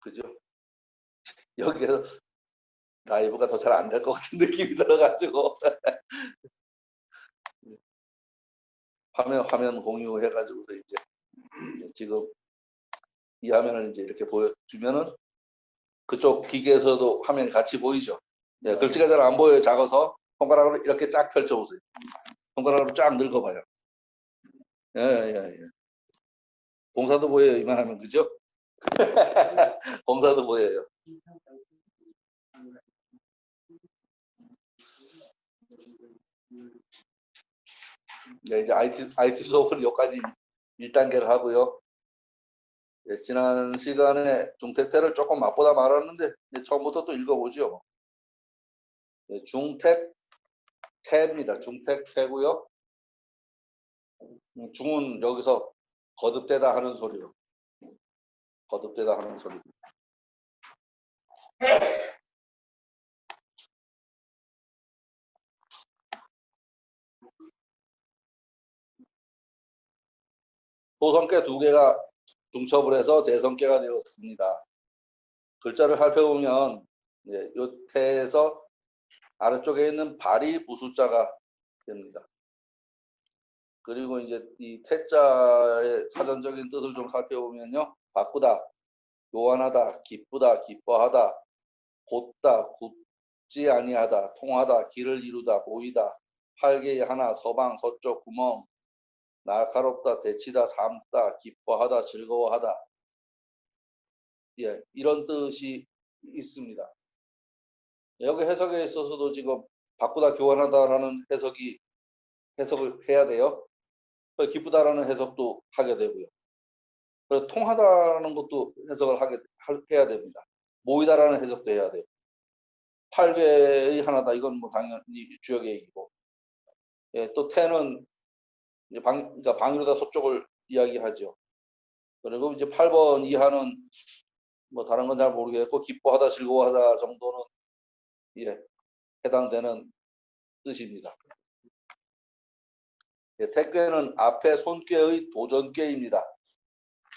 그죠? 여기에서 라이브가 더 잘 안 될 것 같은 느낌이 들어가지고 화면 공유해가지고 이제 지금 이 화면을 이제 이렇게 보여주면은 그쪽 기계에서도 화면이 같이 보이죠. 예, 글씨가 잘 안 보여요. 작아서 손가락으로 이렇게 쫙 펼쳐보세요. 손가락으로 쫙 늙어봐요. 예, 예, 예. 공사도 보여요. 이만하면 그죠? 공사도 보여요. 네, 이제 IT 수업은 여기까지 1단계를 하고요. 예, 지난 시간에 중택태를 조금 맛보다 말았는데 이제 처음부터 또 읽어보죠. 예, 중택태입니다. 중택태고요. 중은 여기서 거듭되다 하는 소리로. 거듭되다 하는 소리. 소성계 2개가 중첩을 해서 대성계가 되었습니다. 글자를 살펴보면 요 태에서 아래쪽에 있는 발이 부수자가 됩니다. 그리고 이제 이 태자의 사전적인 뜻을 좀 살펴보면요. 바꾸다, 요한하다, 기쁘다, 기뻐하다, 곧다, 굳지 아니하다, 통하다, 길을 이루다, 보이다, 활개의 하나, 서방, 서쪽, 구멍, 날카롭다, 대치다, 삶다, 기뻐하다, 즐거워하다. 예, 이런 뜻이 있습니다. 여기 해석에 있어서도 지금 바꾸다, 교환하다라는 해석을 해야 돼요. 기쁘다라는 해석도 하게 되고요. 그래서 통하다라는 것도 해석을 해야 됩니다. 모이다라는 해석도 해야 돼요. 8개의 하나다. 이건 뭐 당연히 주역의 얘기고. 예, 또 태는 그러니까 방위로다 서쪽을 이야기하죠. 그리고 이제 8번 이하는 뭐 다른 건 잘 모르겠고 기뻐하다, 즐거워하다 정도는 예, 해당되는 뜻입니다. 예, 택괴는 앞에 손괴의 도전괴입니다.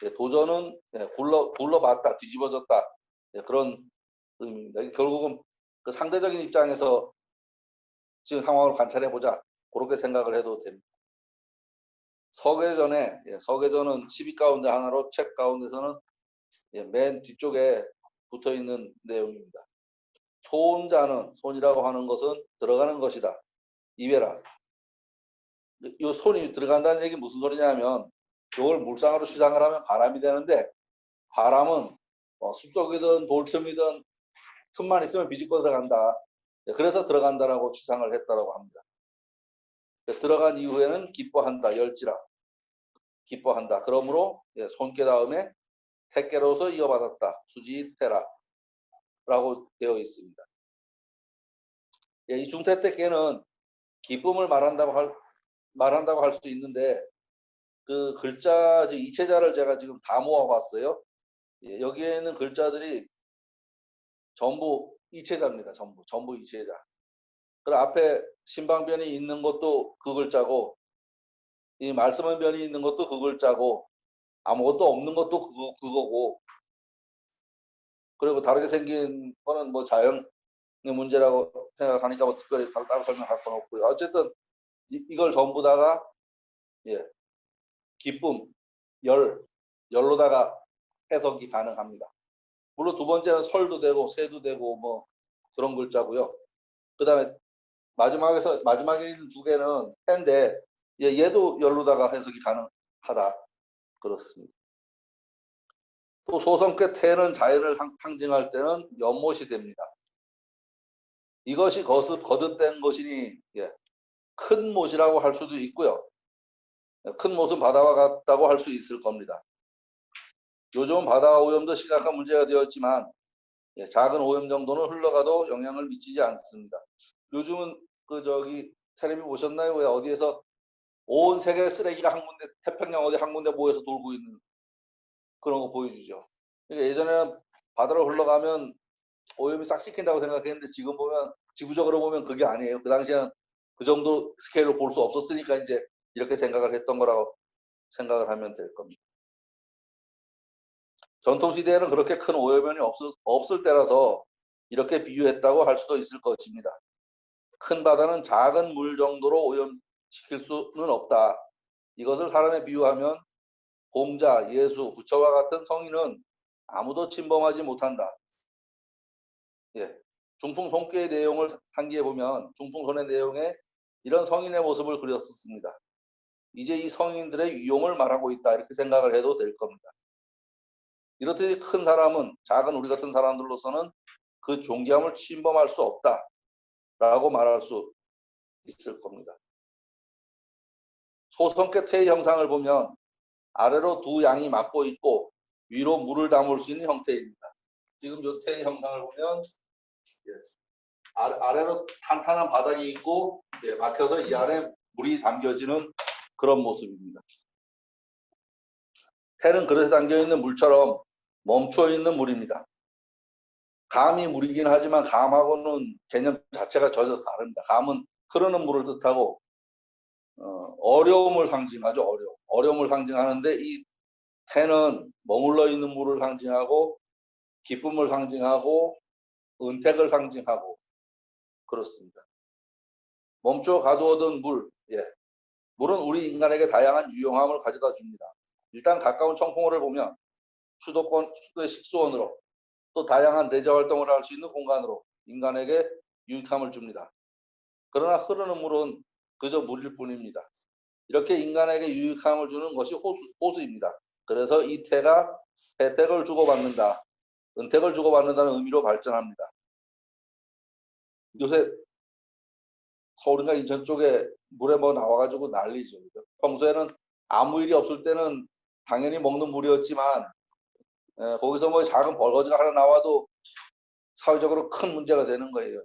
예, 도전은 예, 굴러봤다, 뒤집어졌다 예, 그런 의미입니다. 결국은 그 상대적인 입장에서 지금 상황을 관찰해보자 그렇게 생각을 해도 됩니다. 서계전에 서계전은 10위 가운데 하나로 책 가운데서는 맨 뒤쪽에 붙어있는 내용입니다. 소자는 손이라고 하는 것은 들어가는 것이다. 이외라. 이 손이 들어간다는 얘기 무슨 소리냐면 이걸 물상으로 추상을 하면 바람이 되는데 바람은 숲속이든 돌틈이든 틈만 있으면 비집고 들어간다. 그래서 들어간다라고 추상을 했다라고 합니다. 들어간 이후에는 기뻐한다. 열지라. 기뻐한다. 그러므로 손괴 다음에 택괴로서 이어받았다. 수지태라. 라고 되어 있습니다. 이 중태택괴는 기쁨을 말한다고 할 수 있는데 그 글자 이체자를 제가 지금 다 모아봤어요. 여기에 있는 글자들이 전부 이체자입니다. 전부 이체자. 그 앞에 신방변이 있는 것도 그 글자고 이 말씀의 변이 있는 것도 그 글자고 아무것도 없는 것도 그거고 그리고 다르게 생긴 거는 뭐 자연의 문제라고 생각하니까 뭐 특별히 따로 설명할 건 없고요. 어쨌든 이걸 전부 다가 기쁨, 열로다가 해석이 가능합니다. 물론 두 번째는 설도 되고 새도 되고 뭐 그런 글자고요. 그 다음에 마지막에 있는 2개는 해인데 얘도 열로다가 해석이 가능하다. 그렇습니다. 또 소성끝 태는 자연을 상징할 때는 연못이 됩니다. 이것이 거듭된 것이니 큰 못이라고 할 수도 있고요. 큰 못은 바다와 같다고 할 수 있을 겁니다. 요즘 바다 오염도 심각한 문제가 되었지만 작은 오염 정도는 흘러가도 영향을 미치지 않습니다. 요즘은 텔레비 보셨나요? 왜 어디에서 온 세계 쓰레기가 한 군데 태평양 어디 한 군데 모여서 돌고 있는 그런 거 보여주죠. 그러니까 예전에는 바다로 흘러가면 오염이 싹 씻긴다고 생각했는데 지금 보면 지구적으로 보면 그게 아니에요. 그 당시에는 그 정도 스케일로 볼 수 없었으니까 이제 이렇게 생각을 했던 거라고 생각을 하면 될 겁니다. 전통시대에는 그렇게 큰 오염이 없을 때라서 이렇게 비유했다고 할 수도 있을 것입니다. 큰 바다는 작은 물 정도로 오염시킬 수는 없다. 이것을 사람에 비유하면 공자, 예수, 부처와 같은 성인은 아무도 침범하지 못한다. 예. 중풍손괴의 내용을 상기해 보면 중풍손의 내용에 이런 성인의 모습을 그렸었습니다. 이제 이 성인들의 유용을 말하고 있다 이렇게 생각을 해도 될 겁니다. 이렇듯이 큰 사람은 작은 우리 같은 사람들로서는 그 존귀함을 침범할 수 없다라고 말할 수 있을 겁니다. 소성계 태의 형상을 보면 아래로 두 양이 막고 있고 위로 물을 담을 수 있는 형태입니다. 지금 이 태의 형상을 보면 아래로 탄탄한 바닥이 있고 막혀서 이 안에 물이 담겨지는 그런 모습입니다. 태는 그릇에 담겨있는 물처럼 멈춰 있는 물입니다. 감이 물이긴 하지만 감하고는 개념 자체가 전혀 다릅니다. 감은 흐르는 물을 뜻하고 어려움을 상징하죠. 어려움을 상징하는데 이 태는 머물러 있는 물을 상징하고 기쁨을 상징하고 은택을 상징하고 그렇습니다. 멈춰 가두어둔 물, 물은 우리 인간에게 다양한 유용함을 가져다 줍니다. 일단 가까운 청풍호를 보면 수도의 식수원으로 또 다양한 레저 활동을 할 수 있는 공간으로 인간에게 유익함을 줍니다. 그러나 흐르는 물은 그저 물일 뿐입니다. 이렇게 인간에게 유익함을 주는 것이 호수입니다. 그래서 이 태가 혜택을 주고받는다, 은택을 주고받는다는 의미로 발전합니다. 요새 서울이나 인천 쪽에 물에 뭐 나와가지고 난리죠. 평소에는 아무 일이 없을 때는 당연히 먹는 물이었지만 거기서 뭐 작은 벌거지가 하나 나와도 사회적으로 큰 문제가 되는 거예요.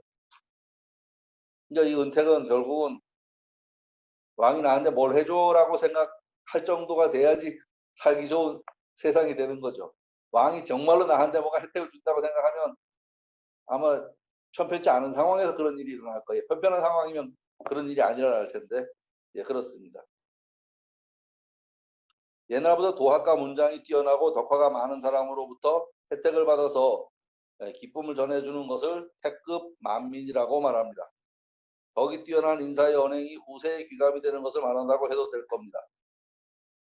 이제 이 은택은 결국은 왕이 나한테 뭘 해줘라고 생각할 정도가 돼야지 살기 좋은 세상이 되는 거죠. 왕이 정말로 나한테 뭔가 혜택을 준다고 생각하면 아마 편편치 않은 상황에서 그런 일이 일어날 거예요. 편편한 상황이면 그런 일이 안 일어날 텐데, 그렇습니다. 옛날보다 도학과 문장이 뛰어나고 덕화가 많은 사람으로부터 혜택을 받아서 기쁨을 전해주는 것을 태급 만민이라고 말합니다. 덕이 뛰어난 인사의 언행이 후세의 귀감이 되는 것을 말한다고 해도 될 겁니다.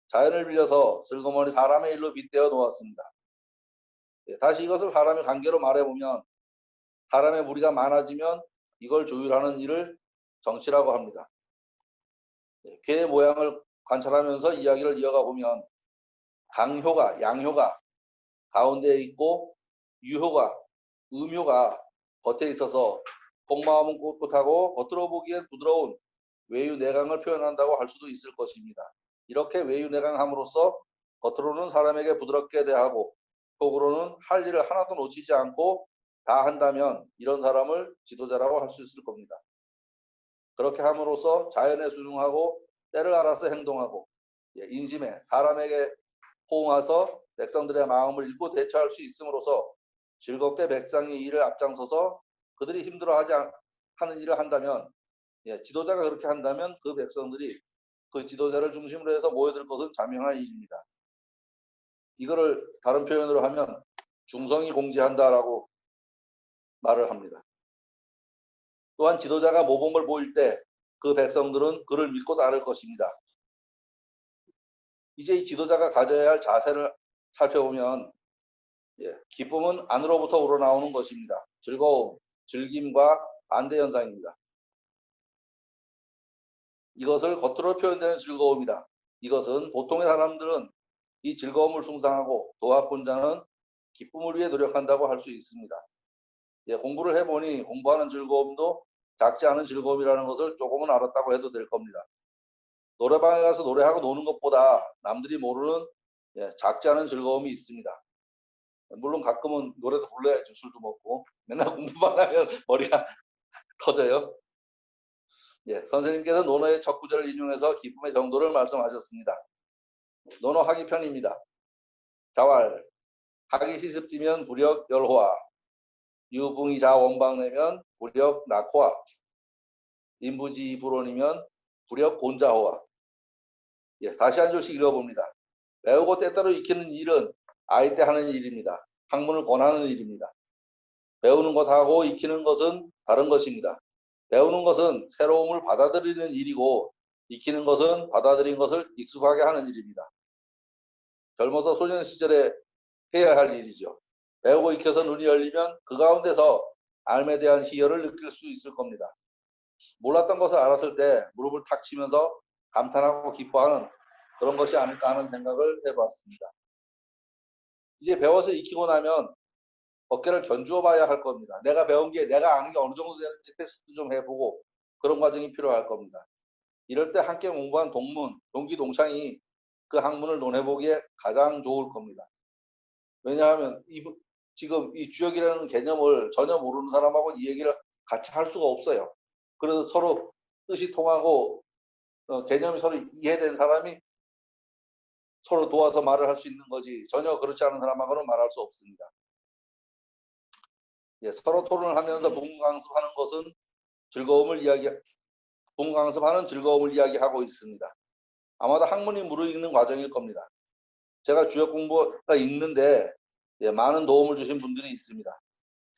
자연을 빌려서 슬그머니 사람의 일로 빗대어 놓았습니다. 다시 이것을 사람의 관계로 말해보면 사람의 무리가 많아지면 이걸 조율하는 일을 정치라고 합니다. 괴의 모양을 관찰하면서 이야기를 이어가 보면 강효가, 양효가 가운데에 있고 유효가, 음효가 겉에 있어서 속마음은 꼿꼿하고 겉으로 보기엔 부드러운 외유내강을 표현한다고 할 수도 있을 것입니다. 이렇게 외유내강함으로써 겉으로는 사람에게 부드럽게 대하고 속으로는 할 일을 하나도 놓치지 않고 다 한다면 이런 사람을 지도자라고 할 수 있을 겁니다. 그렇게 함으로써 자연에 순응하고 때를 알아서 행동하고 인심에 사람에게 호응해서 백성들의 마음을 읽고 대처할 수 있음으로써 즐겁게 백성의 일을 앞장서서 그들이 힘들어하지 하는 일을 한다면 지도자가 그렇게 한다면 그 백성들이 그 지도자를 중심으로 해서 모여들 것은 자명한 일입니다. 이거를 다른 표현으로 하면 중성이 공지한다라고 말을 합니다. 또한 지도자가 모범을 보일 때 그 백성들은 그를 믿고 따를 것입니다. 이제 이 지도자가 가져야 할 자세를 살펴보면 기쁨은 안으로부터 우러나오는 것입니다. 즐거움, 즐김과 반대 현상입니다. 이것을 겉으로 표현되는 즐거움이다. 이것은 보통의 사람들은 이 즐거움을 숭상하고 도학군자는 기쁨을 위해 노력한다고 할 수 있습니다. 공부를 해보니 공부하는 즐거움도 작지 않은 즐거움이라는 것을 조금은 알았다고 해도 될 겁니다. 노래방에 가서 노래하고 노는 것보다 남들이 모르는 작지 않은 즐거움이 있습니다. 물론 가끔은 노래도 불러야죠. 술도 먹고 맨날 공부만 하면 머리가 터져요. 선생님께서 논어의 첫 구절을 인용해서 기쁨의 정도를 말씀하셨습니다. 논어 하기 편입니다. 자왈 하기 시습지면 부력 열호화 유붕이 자 원방내면 부력 낙호화 인부지 불원이면 부력 곤자호화. 다시 한 줄씩 읽어봅니다. 배우고 때때로 익히는 일은 아이 때 하는 일입니다. 학문을 권하는 일입니다. 배우는 것하고 익히는 것은 다른 것입니다. 배우는 것은 새로움을 받아들이는 일이고 익히는 것은 받아들인 것을 익숙하게 하는 일입니다. 젊어서 소년 시절에 해야 할 일이죠. 배우고 익혀서 눈이 열리면 그 가운데서 삶에 대한 희열을 느낄 수 있을 겁니다. 몰랐던 것을 알았을 때 무릎을 탁 치면서 감탄하고 기뻐하는 그런 것이 아닐까 하는 생각을 해봤습니다. 이제 배워서 익히고 나면 어깨를 견주어 봐야 할 겁니다. 내가 배운 게, 내가 아는 게 어느 정도 되는지 테스트 좀 해보고 그런 과정이 필요할 겁니다. 이럴 때 함께 공부한 동문, 동기, 동창이 그 학문을 논해보기에 가장 좋을 겁니다. 왜냐하면 지금 이 주역이라는 개념을 전혀 모르는 사람하고 이 얘기를 같이 할 수가 없어요. 그래서 서로 뜻이 통하고 개념이 서로 이해된 사람이 서로 도와서 말을 할 수 있는 거지, 전혀 그렇지 않은 사람하고는 말할 수 없습니다. 예, 서로 토론을 하면서 bun강습하는 것은 bun강습하는 즐거움을 이야기하고 있습니다. 아마도 학문이 무르익는 과정일 겁니다. 제가 주역 공부가 있는데 예, 많은 도움을 주신 분들이 있습니다.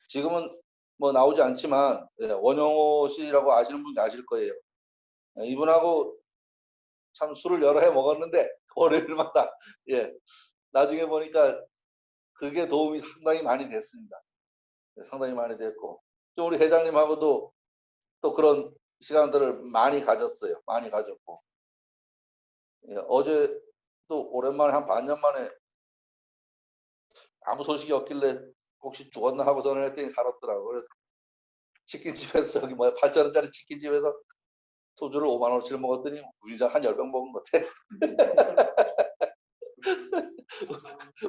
지금은 뭐 나오지 않지만 예, 원영호 씨라고 아시는 분이 아실 거예요. 예, 이분하고 참 술을 여러 해 먹었는데 월요일마다 예, 나중에 보니까 그게 도움이 상당히 많이 됐습니다. 예, 상당히 많이 됐고 또 우리 회장님하고도 또 그런 시간들을 많이 가졌어요. 많이 가졌고 예, 어제 또 오랜만에 한 반년 만에 아무 소식이 없길래 혹시 죽었나 하고 전화를 했더니 살았더라고요. 그래서 치킨집에서 저기 뭐야 8,000원짜리 치킨집에서 소주를 5만 원어치를 먹었더니 우리장 한 10병 먹은 것 같아.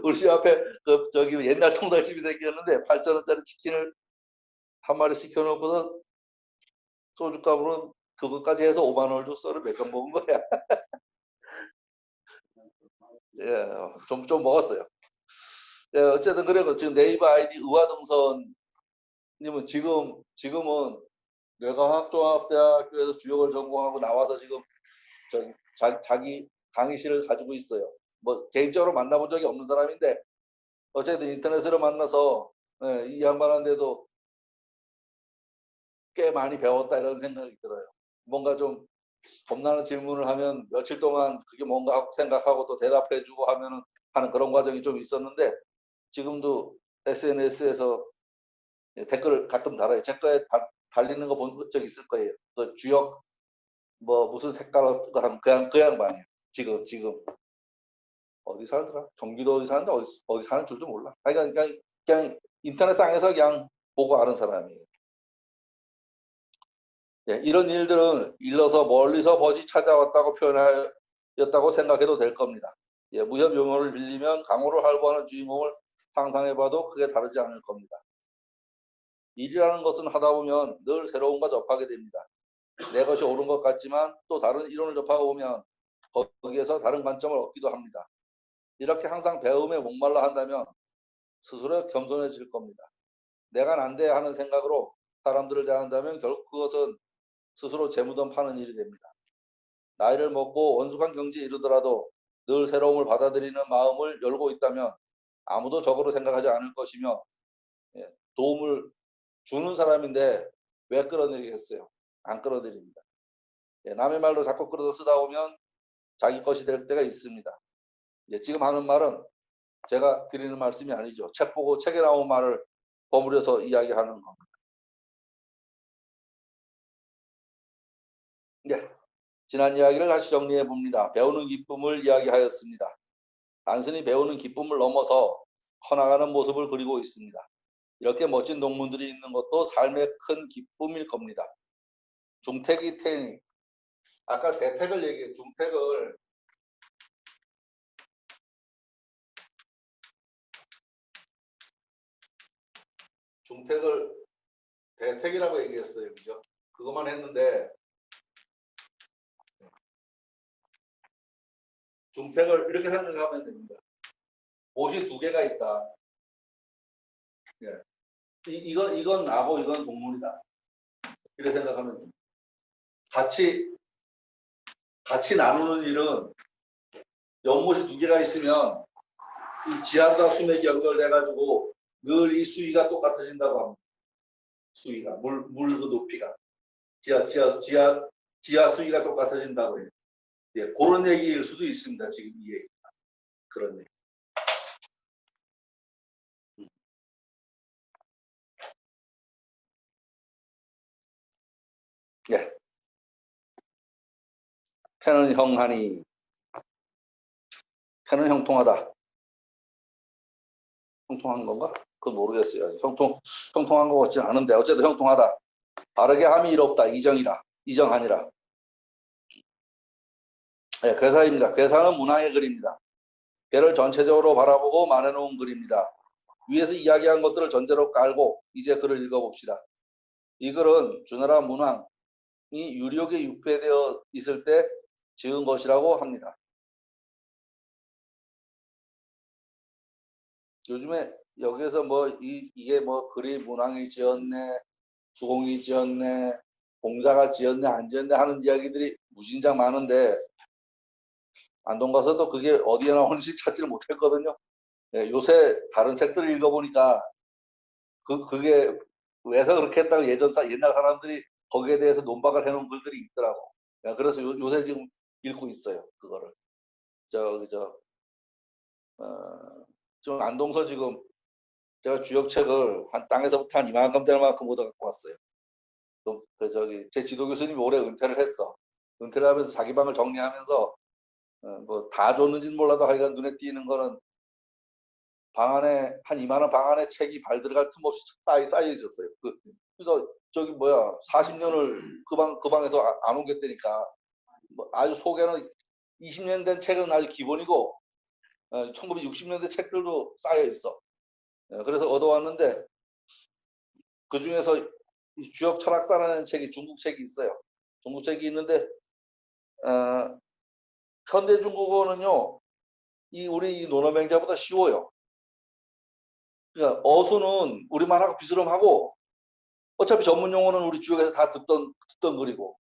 우리 집 앞에 그 저기 옛날 통닭집이 생겼는데 8,000원짜리 치킨을 한 마리 시켜놓고서 소주값으로는 그것까지 해서 5만 원을 줬어. 몇 병 먹은 거야. 예, 좀 먹었어요. 예, 어쨌든 그래도 지금 네이버 아이디 의화동선님은 지금은 뇌과학종합대학교에서 주역을 전공하고 나와서 지금 저기 자기 강의실을 가지고 있어요. 뭐 개인적으로 만나본 적이 없는 사람인데 어쨌든 인터넷으로 만나서 예, 이 양반한테도 꽤 많이 배웠다 이런 생각이 들어요. 뭔가 좀 겁나는 질문을 하면 며칠 동안 그게 뭔가 하고 생각하고 또 대답해주고 하는 그런 과정이 좀 있었는데 지금도 SNS에서 댓글을 가끔 달아요. 제 거에 달리는 거 본 적 있을 거예요. 그 주역 뭐 무슨 색깔로 그 양반이에요. 지금 어디 살더라? 경기도 어디 사는데 어디 사는 줄도 몰라. 그냥 인터넷상에서 그냥 보고 아는 사람이에요. 예, 이런 일들은 일러서 멀리서 벗이 찾아왔다고 표현하였다고 생각해도 될 겁니다. 예, 무협 용어를 빌리면 강호를 활보하는 주인공을 상상해봐도 크게 다르지 않을 겁니다. 일이라는 것은 하다 보면 늘 새로움과 접하게 됩니다. 내 것이 옳은 것 같지만 또 다른 이론을 접하고 보면 거기에서 다른 관점을 얻기도 합니다. 이렇게 항상 배움에 목말라 한다면 스스로 겸손해질 겁니다. 내가 난데 하는 생각으로 사람들을 대한다면 결국 그것은 스스로 재무덤 파는 일이 됩니다. 나이를 먹고 원숙한 경지에 이르더라도 늘 새로움을 받아들이는 마음을 열고 있다면 아무도 적으로 생각하지 않을 것이며 예, 도움을 주는 사람인데 왜 끌어들이겠어요? 안 끌어들입니다. 예, 남의 말로 자꾸 끌어서 쓰다 보면 자기 것이 될 때가 있습니다. 예, 지금 하는 말은 제가 드리는 말씀이 아니죠. 책 보고 책에 나온 말을 버무려서 이야기하는 겁니다. 네, 지난 이야기를 다시 정리해 봅니다. 배우는 기쁨을 이야기하였습니다. 단순히 배우는 기쁨을 넘어서 커나가는 모습을 그리고 있습니다. 이렇게 멋진 동문들이 있는 것도 삶의 큰 기쁨일 겁니다. 중택이 태닝. 아까 대택을 얘기해. 중택을 대택이라고 얘기했어요. 그죠? 그것만 했는데 중택을 이렇게 생각하면 됩니다. 옷이 두 개가 있다. 예. 이건 나고 이건 동물이다. 이렇게 생각하면 됩니다. 같이 나누는 일은 연못이 두 개가 있으면 이 지압과 수맥이 연결돼가지고 늘 이 수위가 똑같아진다고 합니다. 수위가 물 그 높이가 지하 수위가 똑같아진다고 해요. 예, 그런 얘기일 수도 있습니다. 지금 이 얘기 그런 얘기. 예. 태는 형하니 태는 형통하다. 형통한 건가? 그건 모르겠어요. 형통한 것 같지는 않은데 어쨌든 형통하다. 바르게 함이 이롭다. 이정하니라. 네, 괴사입니다. 괴사는 문항의 글입니다. 괴를 전체적으로 바라보고 말해놓은 글입니다. 위에서 이야기한 것들을 전제로 깔고 이제 글을 읽어봅시다. 이 글은 주나라 문왕이 유력에 유폐되어 있을 때 지은 것이라고 합니다. 요즘에 여기에서 뭐 이게 뭐 글이 문왕이 지었네, 주공이 지었네, 공자가 지었네, 안 지었네 하는 이야기들이 무진장 많은데 안동 가서도 그게 어디에 나오는지 찾지를 못했거든요. 예, 요새 다른 책들을 읽어보니까 그게 왜서 그렇게 했다고 옛날 사람들이 거기에 대해서 논박을 해놓은 글들이 있더라고. 예, 그래서 요새 지금 읽고 있어요. 그거를. 좀 안동서 지금 제가 주역책을 한 땅에서부터 한 이만큼 될 만큼 얻어 갖고 왔어요. 제 지도 교수님이 올해 은퇴를 했어. 은퇴를 하면서 자기 방을 정리하면서 뭐 다 줬는지는 몰라도 하여간 눈에 띄는 거는 방 안에 한 이만한 방 안에 책이 발 들어갈 틈 없이 쌓여 있었어요. 그러니까 저기 뭐야 40년을 그 방에서 안 옮겼다니까. 뭐 아주 속에는 20년 된 책은 아주 기본이고 1960년대 책들도 쌓여 있어. 그래서 얻어왔는데 그 중에서 주역 철학사라는 책이 중국 책이 있어요. 중국 책이 있는데 현대 중국어는요 우리 이 논어맹자보다 쉬워요. 그러니까 어수는 우리말하고 비스름하고 어차피 전문 용어는 우리 주역에서 다 듣던 글이고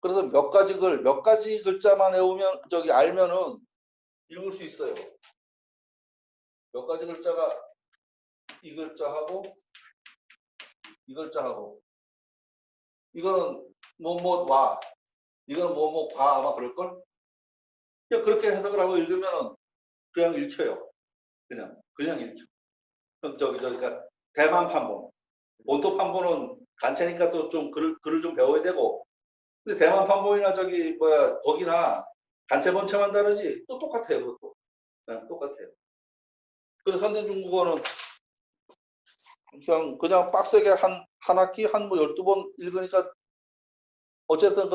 그래서 몇 가지 글자만 외우면 알면은 읽을 수 있어요. 몇 가지 글자가 이 글자하고 이 글자하고 이거는 뭐뭐와 이거는 뭐뭐과 아마 그럴걸? 그냥 그렇게 해석을 하고 읽으면 그냥 읽혀요. 그냥 읽혀. 그럼 그러니까 대만 판본, 본토 판본은 간체니까 또 좀 글을 좀 배워야 되고 근데 대만 판본이나 거기나 단체 번체만 다르지 또 똑같아요. 그것도 똑같아요. 그래서 현대 중국어는 그냥 빡세게 한 학기 한 뭐 12번 읽으니까 어쨌든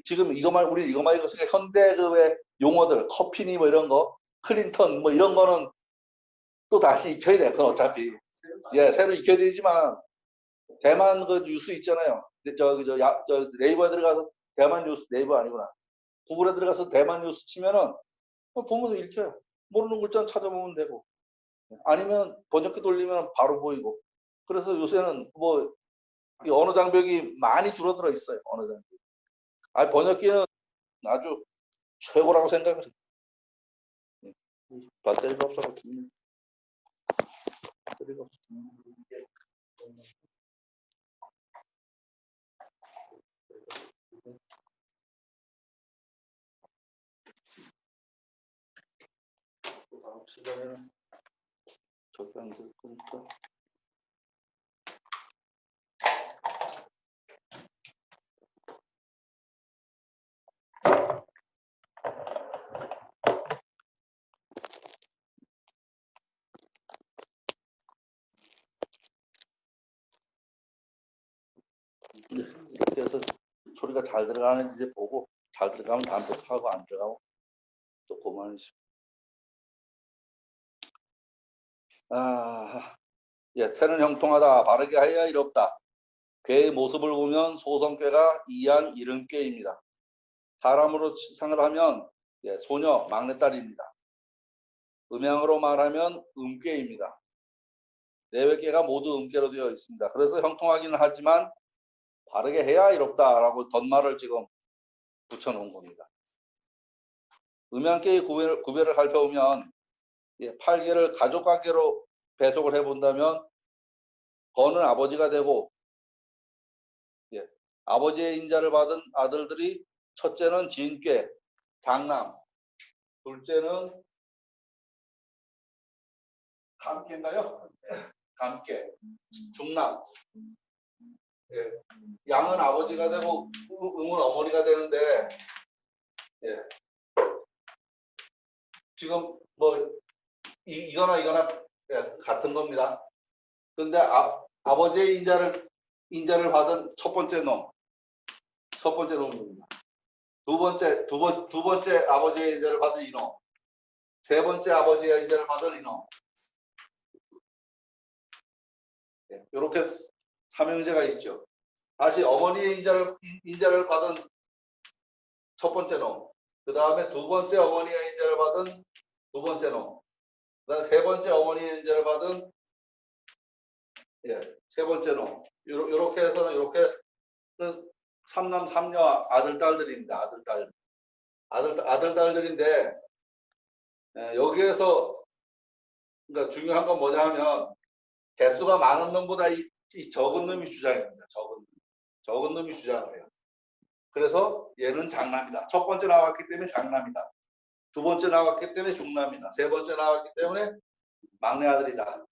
지금 우리 이거만 읽었으니까 현대 왜 용어들 커피니 뭐 이런 거 클린턴 뭐 이런 거는 또 다시 익혀야 돼. 그건 어차피 예 새로 익혀야 되지만 대만 그 뉴스 있잖아요. 네이버에 들어가서 대만 뉴스 네이버 아니구나. 구글에 들어가서 대만 뉴스 치면은 보면서 읽혀요. 모르는 글자 찾아보면 되고 아니면 번역기 돌리면 바로 보이고 그래서 요새는 뭐 언어 장벽이 많이 줄어들어 있어요. 언어 장벽. 번역기는 아주 최고라고 생각을 해요. 배터리가 없어서 배터리가 없어. 다음 시간에는 적당히 될 거니까. 이렇게 해서 소리가 잘 들어가는지 이제 보고 잘 들어가면 담배 하고 안 들어가고 또 그만이지. 예, 태는 형통하다. 바르게 하여야 이롭다. 괴의 모습을 보면 소성괴가 이한 이름괴입니다. 사람으로 상을 하면 예, 소녀, 막내딸입니다. 음양으로 말하면 음괴입니다. 내외괴가 모두 음괴로 되어 있습니다. 그래서 형통하기는 하지만 바르게 해야 이롭다라고 덧말을 지금 붙여놓은 겁니다. 음양괴의 구별을 살펴보면 8개를 가족 관계로 배속을 해본다면 거는 아버지가 되고 아버지의 인자를 받은 아들들이 첫째는 진께, 장남, 둘째는 감께인가요? 감께, 중남. 양은 아버지가 되고 음은 어머니가 되는데 지금 뭐 이거나 같은 겁니다. 그런데 아버지의 인자를 받은 첫 번째 놈입니다. 두 번째 아버지의 인자를 받은 이놈, 세 번째 아버지의 인자를 받은 이놈. 이렇게 삼형제가 있죠. 다시 어머니의 인자를 받은 첫 번째 놈, 그 다음에 두 번째 어머니의 인자를 받은 두 번째 놈, 그 다음에 세 번째 어머니의 인자를 받은 세 번째 놈. 이렇게 해서 이렇게 삼남 삼녀 아들 딸들입니다. 아들 딸들인데 여기에서 그러니까 중요한 건 뭐냐 하면 개수가 많은 놈보다 이 적은 놈이 주장입니다. 적은 놈이 주장을 해요. 그래서 얘는 장남이다. 첫 번째 나왔기 때문에 장남이다. 두 번째 나왔기 때문에 중남이다. 세 번째 나왔기 때문에 막내 아들이다.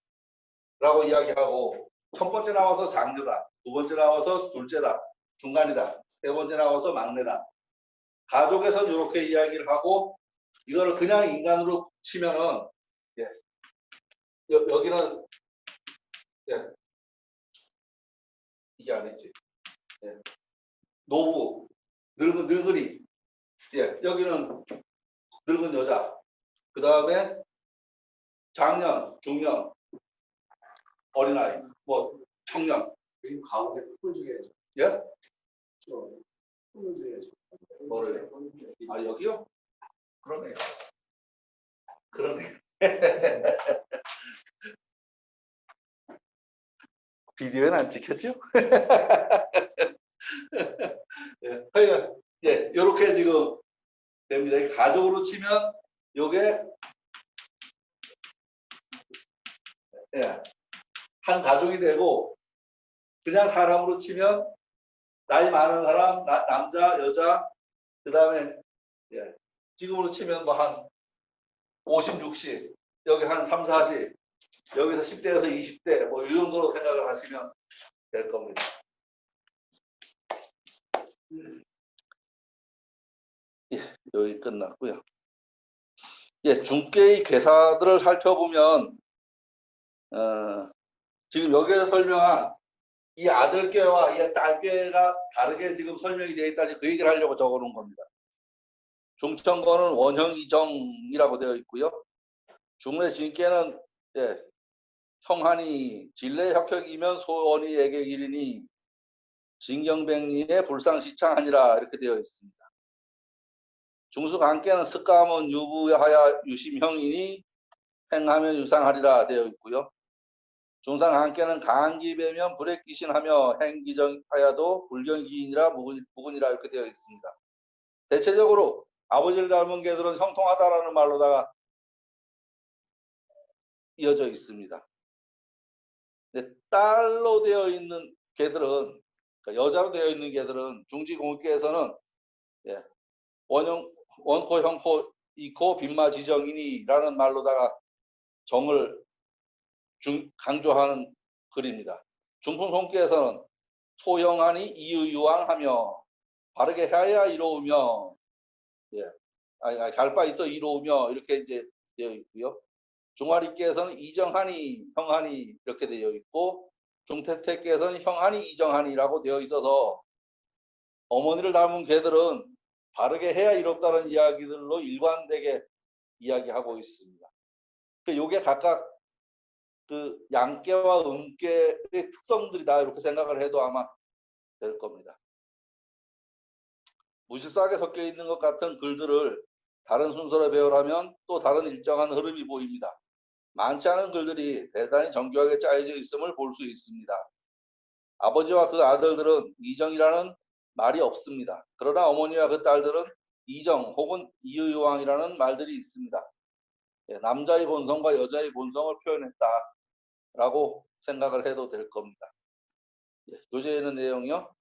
라고 이야기하고 첫 번째 나와서 장녀다. 두 번째 나와서 둘째다. 중간이다. 세 번째 나와서 막내다. 가족에서는 이렇게 이야기를 하고 이거를 그냥 인간으로 치면은 여기는 이게 아니지. 노부, 늙은이. 여기는 늙은 여자. 그 다음에 장년, 중년, 어린아이, 뭐 청년. 지금 가운데 큰 중에 예? 큰 중에 뭐를? 아 여기요? 그러네. 비디오는 안 찍혔죠? 이렇게 지금 됩니다. 가족으로 치면 요게 한 가족이 되고 그냥 사람으로 치면 나이 많은 사람, 남자, 여자, 그 다음에 지금으로 치면 뭐 한 50, 60, 여기 한 3, 40, 여기서 10대에서 20대 뭐 이 정도로 생각을 하시면 될 겁니다. 여기 끝났고요. 중계의 괴사들을 살펴보면 지금 여기에서 설명한 이 아들께와 이 딸께가 다르게 지금 설명이 되어 있다. 그 얘기를 하려고 적어놓은 겁니다. 중천거는 원형 이정이라고 되어 있고요. 중내 진께는 형한이 진례 혁혁이면 소원이에게 이르니 진경백리의 불상시창하니라 이렇게 되어 있습니다. 중수관께는 습감은 유부하야 유심형이니 행하면 유상하리라 되어 있고요. 중상관께는 강기배면 불액기신하며 행기정하야도 불경기인이라 무근이라 이렇게 되어 있습니다. 대체적으로 아버지를 닮은 개들은 형통하다라는 말로다가 이어져 있습니다. 근데 딸로 되어 있는 개들은 그러니까 여자로 되어 있는 개들은 중지공익계에서는 원코 형코 이코 빈마 지정이니라는 말로다가 정을 강조하는 글입니다. 중풍송계에서는 소형하니 이유유왕하며 바르게 해야 이로우며 갈 바 있어 이로우며 이렇게 이제 되어 있고요. 중화리께에서는 이정하니 형하니 이렇게 되어 있고 중태태께에서는 형하니 이정하니라고 되어 있어서 어머니를 닮은 개들은 바르게 해야 이롭다는 이야기들로 일관되게 이야기하고 있습니다. 요게 각각 그 양깨와 음깨의 특성들이다 이렇게 생각을 해도 아마 될 겁니다. 무질서하게 섞여 있는 것 같은 글들을 다른 순서로 배우려면 또 다른 일정한 흐름이 보입니다. 많지 않은 글들이 대단히 정교하게 짜여져 있음을 볼 수 있습니다. 아버지와 그 아들들은 이정이라는 말이 없습니다. 그러나 어머니와 그 딸들은 이정 혹은 이유유왕이라는 말들이 있습니다. 남자의 본성과 여자의 본성을 표현했다라고 생각을 해도 될 겁니다. 교재에는 내용이요.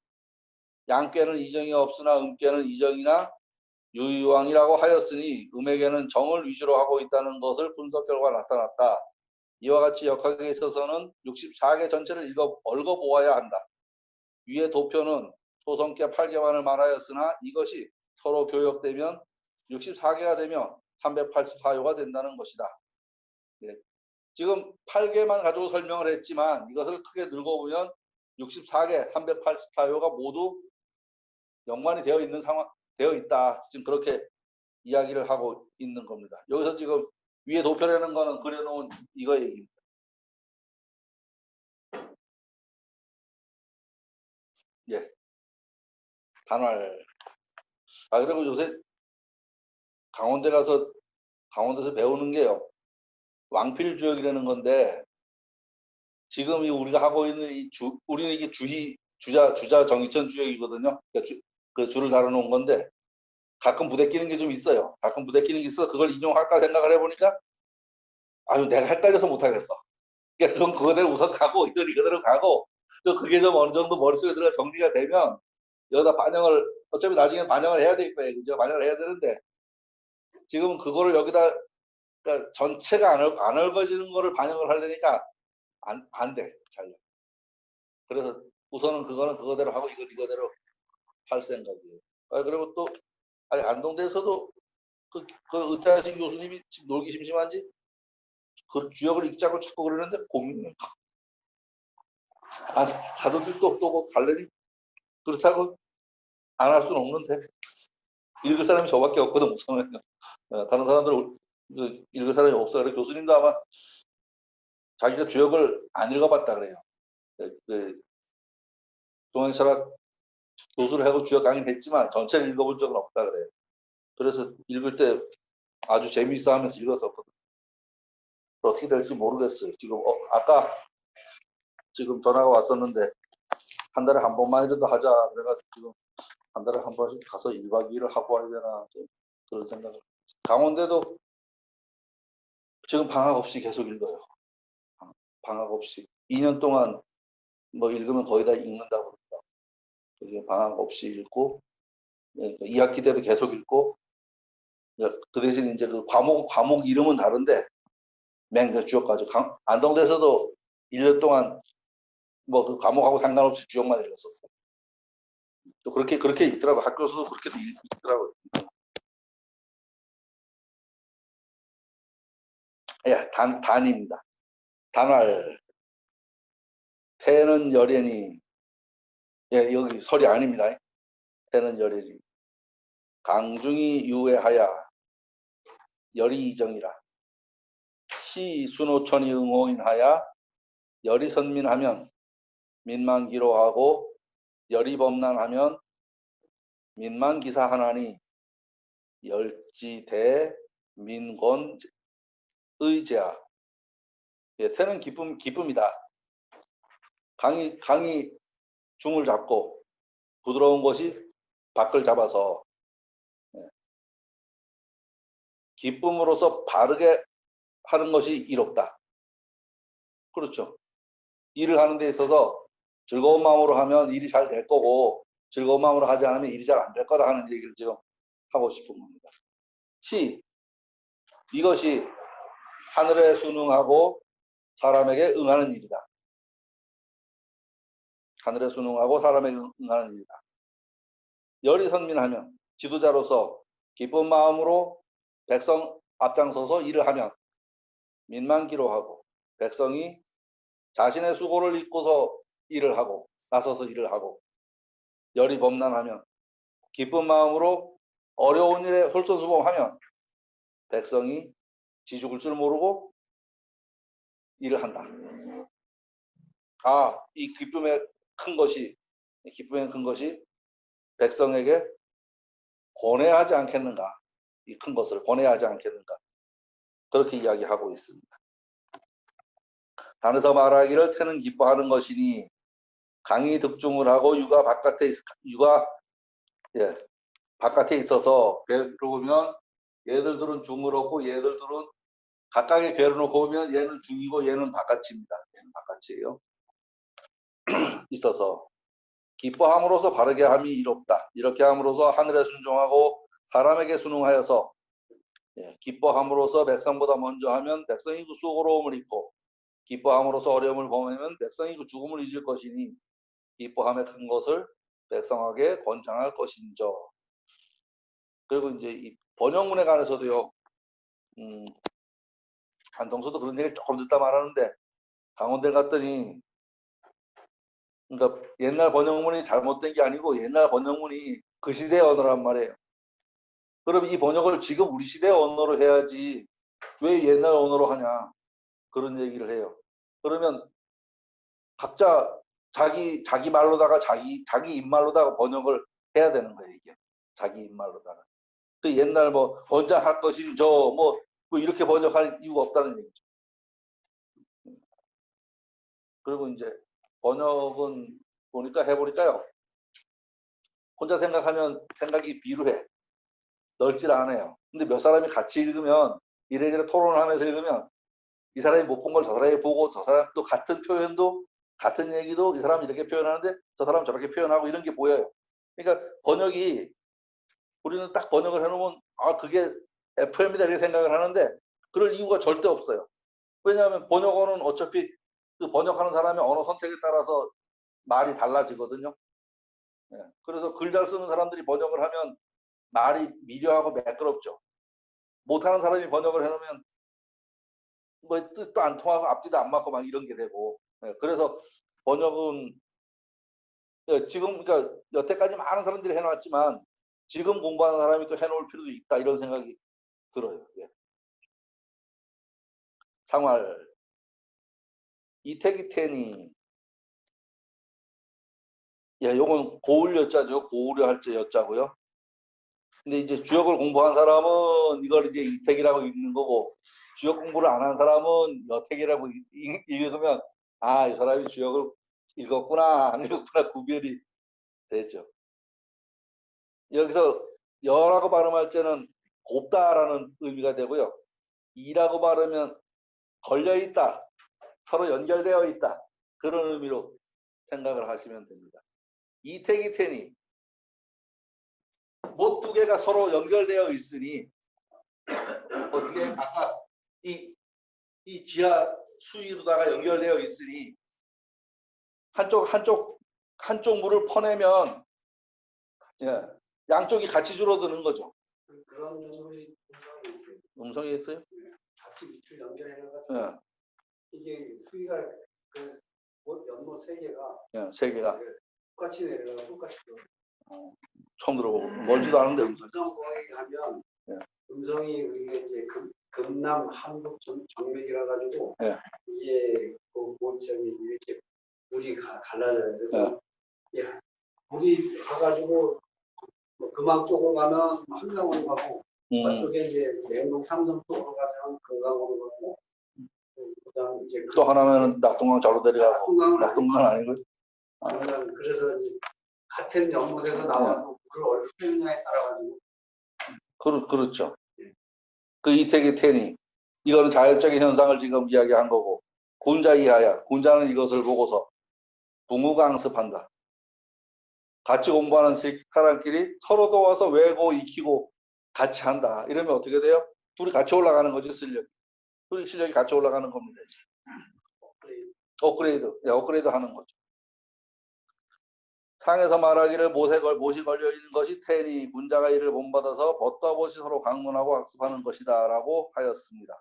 양께는 이정이 없으나 음께는 이정이나 유유왕이라고 하였으니 음에게는 정을 위주로 하고 있다는 것을 분석 결과 나타났다. 이와 같이 역학에 있어서는 64개 전체를 얽어보아야 한다. 위의 도표는 소성계 8개만을 말하였으나 이것이 서로 교역되면 64개가 되면 384요가 된다는 것이다. 지금 8개만 가지고 설명을 했지만 이것을 크게 들고 보면 64개, 384요가 모두 연관이 되어 있다. 지금 그렇게 이야기를 하고 있는 겁니다. 여기서 지금 위에 도표라는 거는 그려놓은 이거 얘기입니다. 단활. 그리고 요새 강원도에서 배우는 게요. 왕필주역이라는 건데 지금 우리가 하고 있는 우리는 이게 주자 정의천 주역이거든요. 그러니까 그 줄을 달아놓은 건데 가끔 부대끼는 게 좀 있어요. 그걸 인용할까 생각을 해보니까 내가 헷갈려서 못하겠어. 그러니까 그건 그거대로 우선 가고 이건 이거대로 가고 또 그게 좀 어느 정도 머릿속에 들어가 정리가 되면 여기다 어차피 나중에 반영을 해야 될 거예요. 그죠? 반영을 해야 되는데 지금은 그거를 여기다 그러니까 전체가 안 얽어지는 거를 반영을 하려니까 안 돼. 잘. 그래서 우선은 그거는 그거대로 하고 이건 이거대로 할 생각이에요. 그리고 또 안동대에서도 그 의태하신 교수님이 지금 놀기 심심한지 그 주역을 읽자고 자꾸 그러는데 고민을 가든지 또 갈래니 그렇다고 안 할 수는 없는데 읽을 사람이 저밖에 없거든 우선은. 다른 사람들은 읽을 사람이 없어요. 그래서 교수님도 아마 자기가 주역을 안 읽어봤다 그래요. 동양철학 교수를 하고 주역 강의를 했지만 전체를 읽어본 적은 없다 그래요. 그래서 읽을 때 아주 재미있어 하면서 읽었었거든요. 어떻게 될지 모르겠어요. 지금 아까 지금 전화가 왔었는데 한 달에 한 번만이라도 하자 그래가지고 지금 한 달에 한 번씩 가서 1박 2일을 하고 와야 되나 그런 생각을. 강원대도 지금 방학 없이 계속 읽어요. 방학 없이 2년 동안 뭐 읽으면 거의 다 읽는다고 그럽니다. 방학 없이 읽고 2학기 때도 계속 읽고 그 대신 이제 그 과목 이름은 다른데 맹 주역 가지고 안동대에서도 1년 동안 뭐 그 과목하고 상관없이 주역만 읽었었어요. 또 그렇게 읽더라고. 학교에서도 그렇게 읽더라고요. 단입니다. 단활. 태는 열애니. 여기 설이 아닙니다. 태는 열애니. 강중이 유해하야 열이 이정이라. 시 순호천이 응호인하야 열이 선민하면 민만기로하고 열이 범난하면 민만기사하나니 열지대 민곤 의제야. 태는 기쁨이다. 강이 중을 잡고 부드러운 것이 밖을 잡아서 기쁨으로서 바르게 하는 것이 이롭다. 그렇죠. 일을 하는 데 있어서 즐거운 마음으로 하면 일이 잘 될 거고 즐거운 마음으로 하지 않으면 일이 잘 안 될 거다 하는 얘기를 지금 하고 싶은 겁니다. 이것이 하늘에 순응하고 사람에게 응하는 일이다. 하늘에 순응하고 사람에게 응하는 일이다. 열이 선민하면 지도자로서 기쁜 마음으로 백성 앞장서서 일을 하면 민만기로 하고 백성이 자신의 수고를 잊고서 나서서 일을 하고 열이 범난하면 기쁜 마음으로 어려운 일에 솔선수범하면 백성이 지죽을 줄 모르고 일을 한다. 이 기쁨의 큰 것이 백성에게 권해하지 않겠는가? 이 큰 것을 권해하지 않겠는가? 그렇게 이야기하고 있습니다. 단에서 말하기를 태는 기뻐하는 것이니 강이 득중을 하고 유가 바깥에 있어서 그러면 얘들들은 중을 얻고 얘들들은 각각의 괴를 놓고 보면 얘는 중이고 얘는 바깥입니다. 얘는 바깥이에요. 있어서 기뻐함으로써 바르게 함이 이롭다. 이렇게 함으로써 하늘에 순종하고 사람에게 순응하여서 기뻐함으로써 백성보다 먼저 하면 백성이 그 수고로움을 입고 기뻐함으로써 어려움을 범하면 백성이 그 죽음을 잊을 것이니 기뻐함의 큰 것을 백성에게 권장할 것인저. 그리고 이제 이 번역문에 관해서도요. 한동서도 그런 얘기 조금 듣다 말하는데 강원대 갔더니 그러니까 옛날 번역문이 잘못된 게 아니고 옛날 번역문이 그 시대의 언어란 말이에요. 그럼 이 번역을 지금 우리 시대의 언어로 해야지 왜 옛날 언어로 하냐 그런 얘기를 해요. 그러면 각자 자기 말로다가 자기 입말로다가 번역을 해야 되는 거예요. 이게 자기 입말로다가. 그 옛날 뭐 번역할 것인 저 뭐 이렇게 번역할 이유가 없다는 얘기죠. 그리고 이제 번역은 해보니까요. 혼자 생각하면 생각이 비루해. 넓질 않아요. 근데 몇 사람이 같이 읽으면 이래저래 토론을 하면서 읽으면 이 사람이 못 본 걸 저 사람이 보고 저 사람 또 같은 표현도 같은 얘기도 이 사람이 이렇게 표현하는데 저 사람 저렇게 표현하고 이런 게 보여요. 그러니까 번역이 우리는 딱 번역을 해놓으면 아 그게 FM이다 이렇게 생각을 하는데 그럴 이유가 절대 없어요. 왜냐하면 번역어는 어차피 그 번역하는 사람의 언어 선택에 따라서 말이 달라지거든요. 그래서 글 잘 쓰는 사람들이 번역을 하면 말이 미려하고 매끄럽죠. 못하는 사람이 번역을 해놓으면 뭐 뜻도 안 통하고 앞뒤도 안 맞고 막 이런 게 되고. 그래서 번역은 지금 그러니까 여태까지 많은 사람들이 해놨지만 지금 공부하는 사람이 또 해놓을 필요도 있다 이런 생각이 들어요. 상활 이태기태니 요건 고을 여자죠. 고우려 할 때 여자고요. 근데 이제 주역을 공부한 사람은 이걸 이제 이택이라고 읽는 거고 주역 공부를 안 한 사람은 여택이라고 읽으면 아, 이 사람이 주역을 읽었구나 안 읽었구나 구별이 되죠. 여기서 여라고 발음할 때는 곱다라는 의미가 되고요. 이라고 발음하면 걸려있다. 서로 연결되어 있다. 그런 의미로 생각을 하시면 됩니다. 이택이태니 못 두 개가 서로 연결되어 있으니 어떻게 아까 이 지하 수위로다가 연결되어 있으니 한쪽 물을 퍼내면 양쪽이 같이 줄어드는 거죠. 그런 정도의 음성이 있어요? 같이 밑을 연결해가지고 이게 수위가 그 연못 세 개가 세 개가 똑같이 내려가 똑같이 처음 들어보고 멀지도 않은데 음성. 거기 가면 음성이 이게 이제 금남 한북 정맥이라 가지고 이게 그 모점이 이렇게 물이 갈라져요. 그래서 물이 가가지고 금왕 쪽으로 가면 한강으로 가고 그쪽에 이제 냉동 삼성 쪽으로 가면 금강으로 가고 그다음 이제 또 하나는 낙동강 좌로 내려가고 낙동강 아니고. 그래서 이제 같은 연못에서 나와도 그걸 어떻게 표현하냐에 따라 가지고 그렇죠. 그 이택의 태니 이거는 자연적인 현상을 지금 이야기한 거고 군자 이하야 군자는 이것을 보고서 붕우강습한다. 같이 공부하는 사람끼리 서로 도와서 외고 익히고 같이 한다. 이러면 어떻게 돼요? 둘이 같이 올라가는 거지 실력이. 둘이 실력이 같이 올라가는 겁니다. 업그레이드 하는 거죠. 상에서 말하기를 못이 걸려 있는 것이 태니 군자가 이를 본받아서 벗다봇이 서로 강론하고 학습하는 것이다 라고 하였습니다.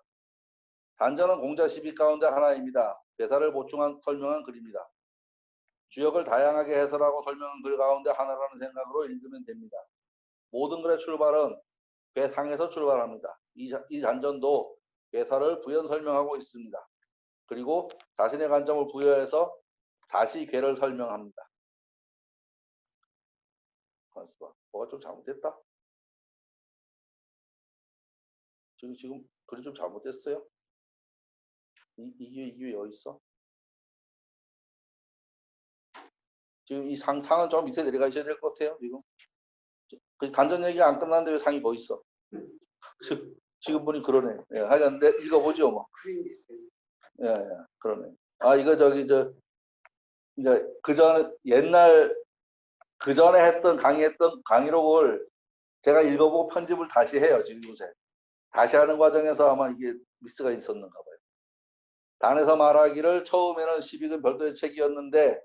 단전은 공자 12 가운데 하나입니다. 대사를 보충한 설명한 글입니다. 주역을 다양하게 해설하고 설명한 글 가운데 하나라는 생각으로 읽으면 됩니다. 모든 글의 출발은 괴상에서 출발합니다. 이 단전도 괴사를 부연 설명하고 있습니다. 그리고 자신의 관점을 부여해서 다시 괴를 설명합니다. 뭐가 좀 잘못됐다? 지금 글이 좀 잘못됐어요? 이게 여기 있어? 지금 이 상은 좀 밑에 내려가셔야 될 것 같아요. 지금 단전 얘기가 안 끝났는데 왜 상이 뭐 있어? 지금 보니 그러네. 예, 하여간 읽어보죠 뭐. 그림이 있어요. 예, 예, 그러네. 아 이거 저기 이제 옛날 그 전에 했던 강의했던 강의록을 제가 읽어보고 편집을 다시 해요 지금 요새. 다시 하는 과정에서 아마 이게 미스가 있었는가 봐요. 단에서 말하기를 처음에는 12금 별도의 책이었는데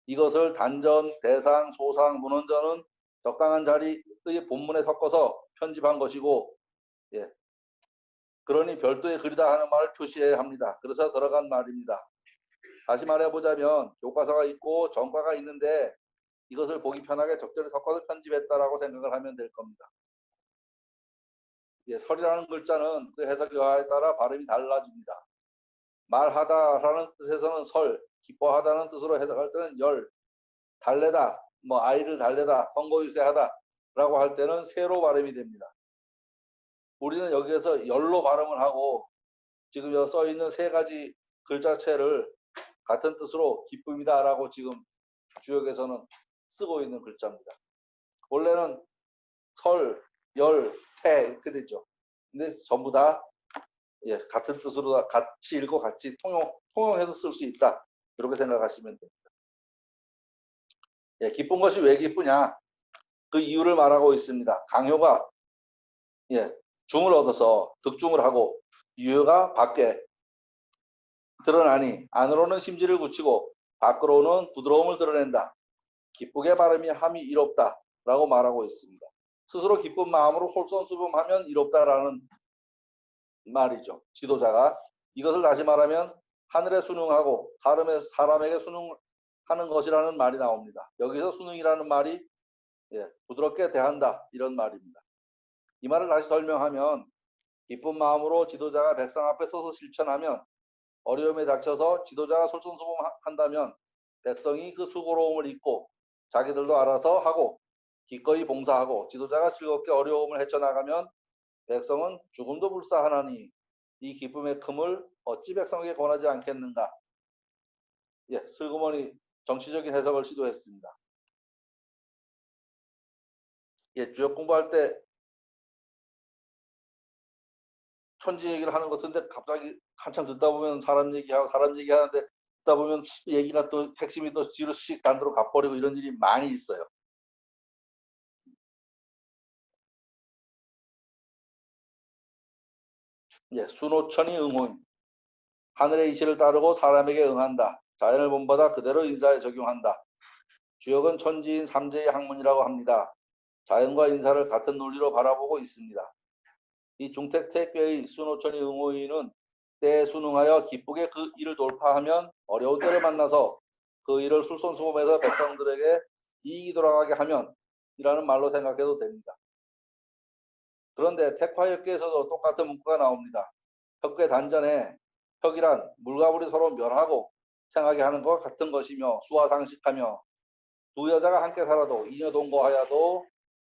이것을 단전, 대상, 소상, 문헌전은 적당한 자리의 본문에 섞어서 편집한 것이고, 예. 그러니 별도의 글이다 하는 말을 표시해야 합니다. 그래서 들어간 말입니다. 다시 말해보자면 교과서가 있고 전과가 있는데 이것을 보기 편하게 적절히 섞어서 편집했다라고 생각을 하면 될 겁니다. 예, 설이라는 글자는 그 해석 여하에 따라 발음이 달라집니다. 말하다라는 뜻에서는 설, 기뻐하다는 뜻으로 해석할 때는 열, 달래다, 뭐 아이를 달래다, 선거유세하다라고 할 때는 세로 발음이 됩니다. 우리는 여기에서 열로 발음을 하고 지금 여기 써 있는 세 가지 글자체를 같은 뜻으로 기쁨이다라고 지금 주역에서는 쓰고 있는 글자입니다. 원래는 설, 열, 태 이렇게 되죠. 근데 전부 다 예, 같은 뜻으로 같이 읽고 같이 통용해서 쓸 수 있다. 이렇게 생각하시면 됩니다. 예, 기쁜 것이 왜 기쁘냐? 그 이유를 말하고 있습니다. 강효가 예, 중을 얻어서 득중을 하고 유효가 밖에 드러나니 안으로는 심지를 굳히고 밖으로는 부드러움을 드러낸다. 기쁘게 발음이 함이 이롭다 라고 말하고 있습니다. 스스로 기쁜 마음으로 솔선수범하면 이롭다라는 말이죠. 지도자가 이것을 다시 말하면 하늘에 순응하고 사람에게 순응하는 것이라는 말이 나옵니다. 여기서 순응이라는 말이 예, 부드럽게 대한다 이런 말입니다. 이 말을 다시 설명하면 기쁜 마음으로 지도자가 백성 앞에 서서 실천하면 어려움에 닥쳐서 지도자가 솔선수범한다면 백성이 그 수고로움을 잊고 자기들도 알아서 하고 기꺼이 봉사하고 지도자가 즐겁게 어려움을 헤쳐나가면 백성은 죽음도 불사하나니 이 기쁨의 큼을 어찌 백성에게 권하지 않겠는가. 예, 슬그머니 정치적인 해석을 시도했습니다. 예, 주역 공부할 때 천지 얘기를 하는 것 같은데 갑자기 한참 듣다 보면 사람 얘기하는데 듣다 보면 얘기가 또 핵심이 또 뒤로 씩 단으로 가버리고 이런 일이 많이 있어요. 예, 순호천이 응호인. 하늘의 이치를 따르고 사람에게 응한다. 자연을 본받아 그대로 인사에 적용한다. 주역은 천지인 삼재의 학문이라고 합니다. 자연과 인사를 같은 논리로 바라보고 있습니다. 이 중택태계의 순호천이 응호인은 때에 순응하여 기쁘게 그 일을 돌파하면 어려운 때를 만나서 그 일을 술손수범해서 백성들에게 이익이 돌아가게 하면 이라는 말로 생각해도 됩니다. 그런데 택화역계에서도 똑같은 문구가 나옵니다. 혁계 단전에 혁이란 물과 물이 서로 멸하고 생하게 하는 것과 같은 것이며 수화상식하며 두 여자가 함께 살아도 이녀동거하여도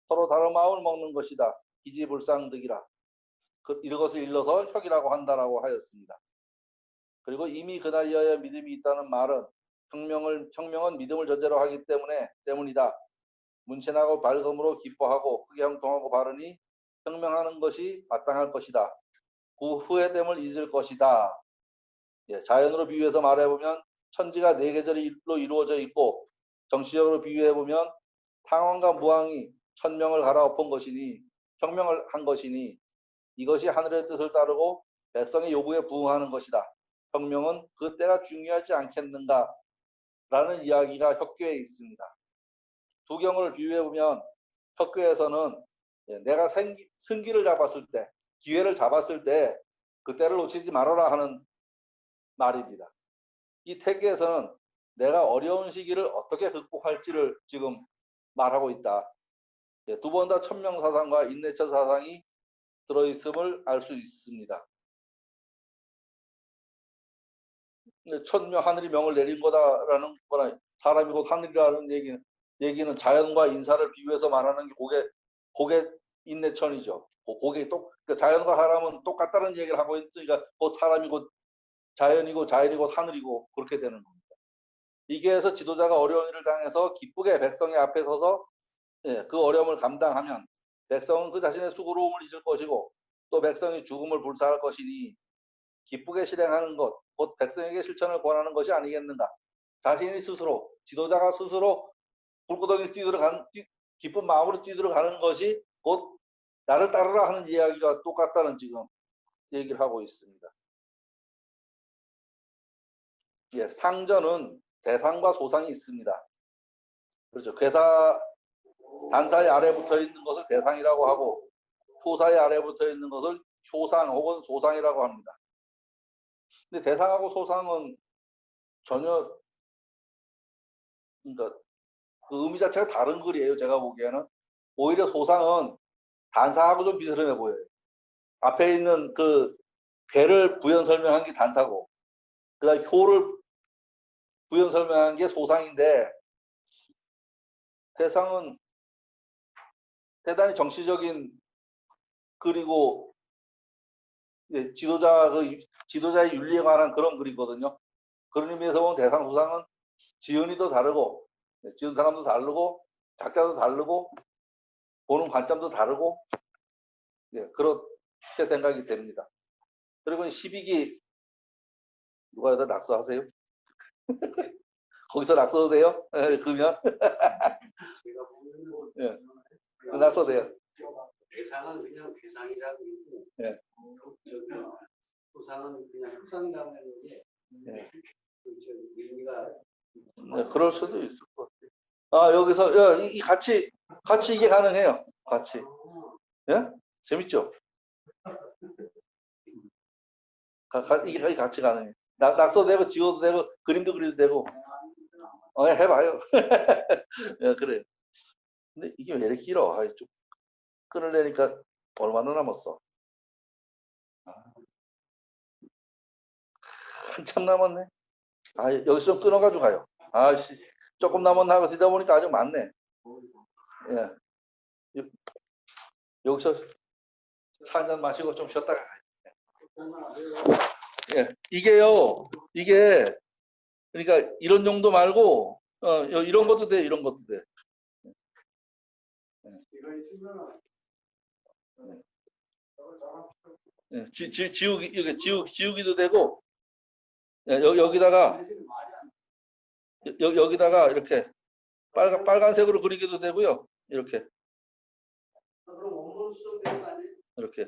서로 다른 마음을 먹는 것이다. 기지불상득이라. 이것을 일러서 혁이라고 한다라고 하였습니다. 그리고 이미 그날이어야 믿음이 있다는 말은 혁명은 믿음을 전제로 하기 때문이다. 문신하고 밝음으로 기뻐하고 크게 형통하고 바르니 혁명하는 것이 마땅할 것이다. 그 후회됨을 잊을 것이다. 예, 자연으로 비유해서 말해보면 천지가 네 계절로 이루어져 있고 정치적으로 비유해보면 탕왕과 무왕이 천명을 갈아엎은 것이니 혁명을 한 것이니 이것이 하늘의 뜻을 따르고 백성의 요구에 부응하는 것이다. 혁명은 그 때가 중요하지 않겠는가 라는 이야기가 혁교에 있습니다. 두 경을 비유해보면 혁교에서는 내가 승기를 잡았을 때 기회를 잡았을 때 그때를 놓치지 말아라 하는 말입니다. 이 태계에서는 내가 어려운 시기를 어떻게 극복할지를 지금 말하고 있다. 두 번 다 천명사상과 인내처 사상이 들어있음을 알 수 있습니다. 천명 하늘이 명을 내린 거다라는 거나 사람이 곧 하늘이라는 얘기는 자연과 인사를 비유해서 말하는 게 그게 인내천이죠. 그러니까 자연과 사람은 똑같다는 얘기를 하고 있으니까 곧 사람이 곧 자연이고 자연이 곧 하늘이고 그렇게 되는 겁니다. 이게 해서 지도자가 어려운 일을 당해서 기쁘게 백성의 앞에 서서 그 어려움을 감당하면 백성은 그 자신의 수고로움을 잊을 것이고 또 백성이 죽음을 불사할 것이니 기쁘게 실행하는 것, 곧 백성에게 실천을 권하는 것이 아니겠는가. 자신이 스스로, 지도자가 스스로 불구덩이 기쁜 마음으로 뛰들어가는 것이 곧 나를 따르라 하는 이야기가 똑같다는 지금 얘기를 하고 있습니다. 예, 상전은 대상과 소상이 있습니다. 그렇죠. 단사의 아래 붙어 있는 것을 대상이라고 하고 효사의 아래 붙어 있는 것을 효상 혹은 소상이라고 합니다. 근데 대상하고 소상은 전혀 그러니까 그 의미 자체가 다른 글이에요. 제가 보기에는 오히려 소상은 단사하고 좀 비슷해 보여요. 앞에 있는 그 괴를 부연 설명한 게 단사고 그다음 효를 부연 설명한 게 소상인데 대상은 대단히 정치적인 글이고 지도자의 윤리에 관한 그런 글이거든요. 그런 의미에서 보면 대상 소상은 지은이도 다르고 지은 사람도 다르고 작자도 다르고 보는 관점도 다르고 그렇게 생각이 됩니다. 그리고 12기 누가 여기다 낙서하세요? 거기서 낙서도 돼요? 그러면 제가 보면은 예, 낙서도 돼요. 대상은 그냥 대상이라고 있고 예. 소상은 그냥 소상이라고 하는 게 예. 의미가 그럴 수도 있을 것 같아요. 아 여기서 같이 이게 가능해요. 같이. 예? 재밌죠? 이게 같이 가능해. 낙서도 되고 지워도 되고 그림도 그려도 되고. 해봐요. 예, 그래. 근데 이게 왜 이렇게 길어? 좀 끊으려니까 얼마나 남았어? 한참 남았네. 여기서 좀 끊어가지고 가요. 아씨, 조금 남았나 하고 듣다 보니까 아직 많네. 예. 여기서 차 한잔 마시고 좀 쉬었다가 예. 이게 그러니까 이런 용도 말고 이런 것도 돼. 이런 것도 돼. 예. 지우기도 되고 여기다가 여기다가 이렇게 빨간색으로 그리기도 되고요. 이렇게 이렇게.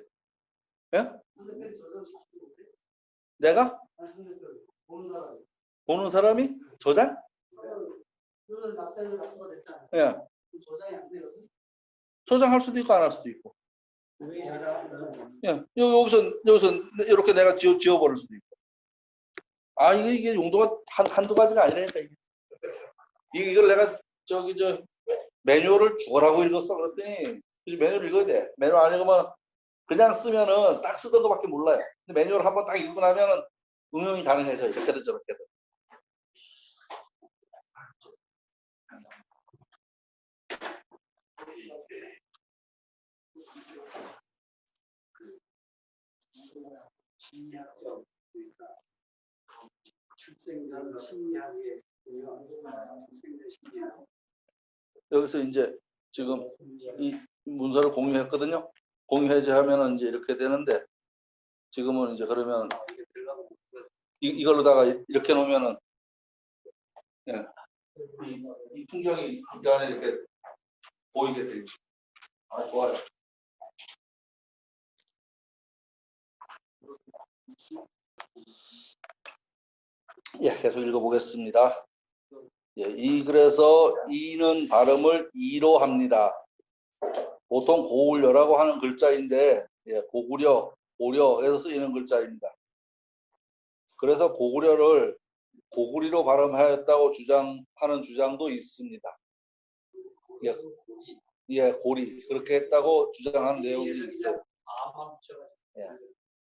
예? 내가 보는 사람이 저장? 예. 저장할 수도 있고 안 할 수도 있고. 예. 여기서 이렇게 내가 지워버릴 수도 있고. 이게 용도가 한두 가지가 아니라니까. 이걸 내가 매뉴얼을 죽어라고 읽었어. 그랬더니 매뉴얼 읽어야 돼. 매뉴얼 안 읽으면 그냥 쓰면은 딱 쓰던 것밖에 몰라요. 근데 매뉴얼 한번 딱 읽고 나면은 응용이 가능해서 이렇게든 저렇게든. 심리학적 출생전 심리학의 출생전 심리학 여기서 이제 지금 이 문서를 공유했거든요. 공유 해제하면은 이제 이렇게 되는데 지금은 이제 그러면 이걸로다가 이렇게 놓으면은 이 풍경이 이 안에 이렇게 보이게 되죠. 좋아요. 예, 계속 읽어보겠습니다. 예, 이 글에서 이는 발음을 이로 합니다. 보통 고울려라고 하는 글자인데 고구려, 고려에서 쓰이는 글자입니다. 그래서 고구려를 고구리로 발음하였다고 주장하는 주장도 있습니다. 고리 그렇게 했다고 주장하는 내용이 있어요.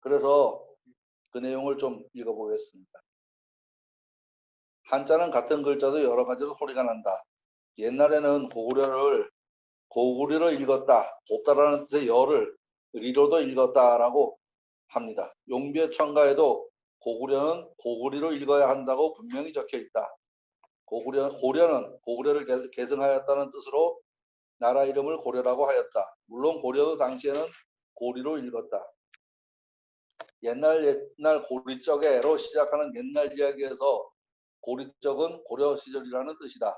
그래서 그 내용을 좀 읽어보겠습니다. 한자는 같은 글자도 여러 가지로 소리가 난다. 옛날에는 고구리로 읽었다. 곱다라는 뜻의 여를 리로도 읽었다라고 합니다. 용비의 청가에도 고구려는 고구리로 읽어야 한다고 분명히 적혀 있다. 고려는 고구려를 계승하였다는 뜻으로 나라 이름을 고려라고 하였다. 물론 고려도 당시에는 고리로 읽었다. 옛날 고리적에로 시작하는 옛날 이야기에서 고리적은 고려 시절이라는 뜻이다.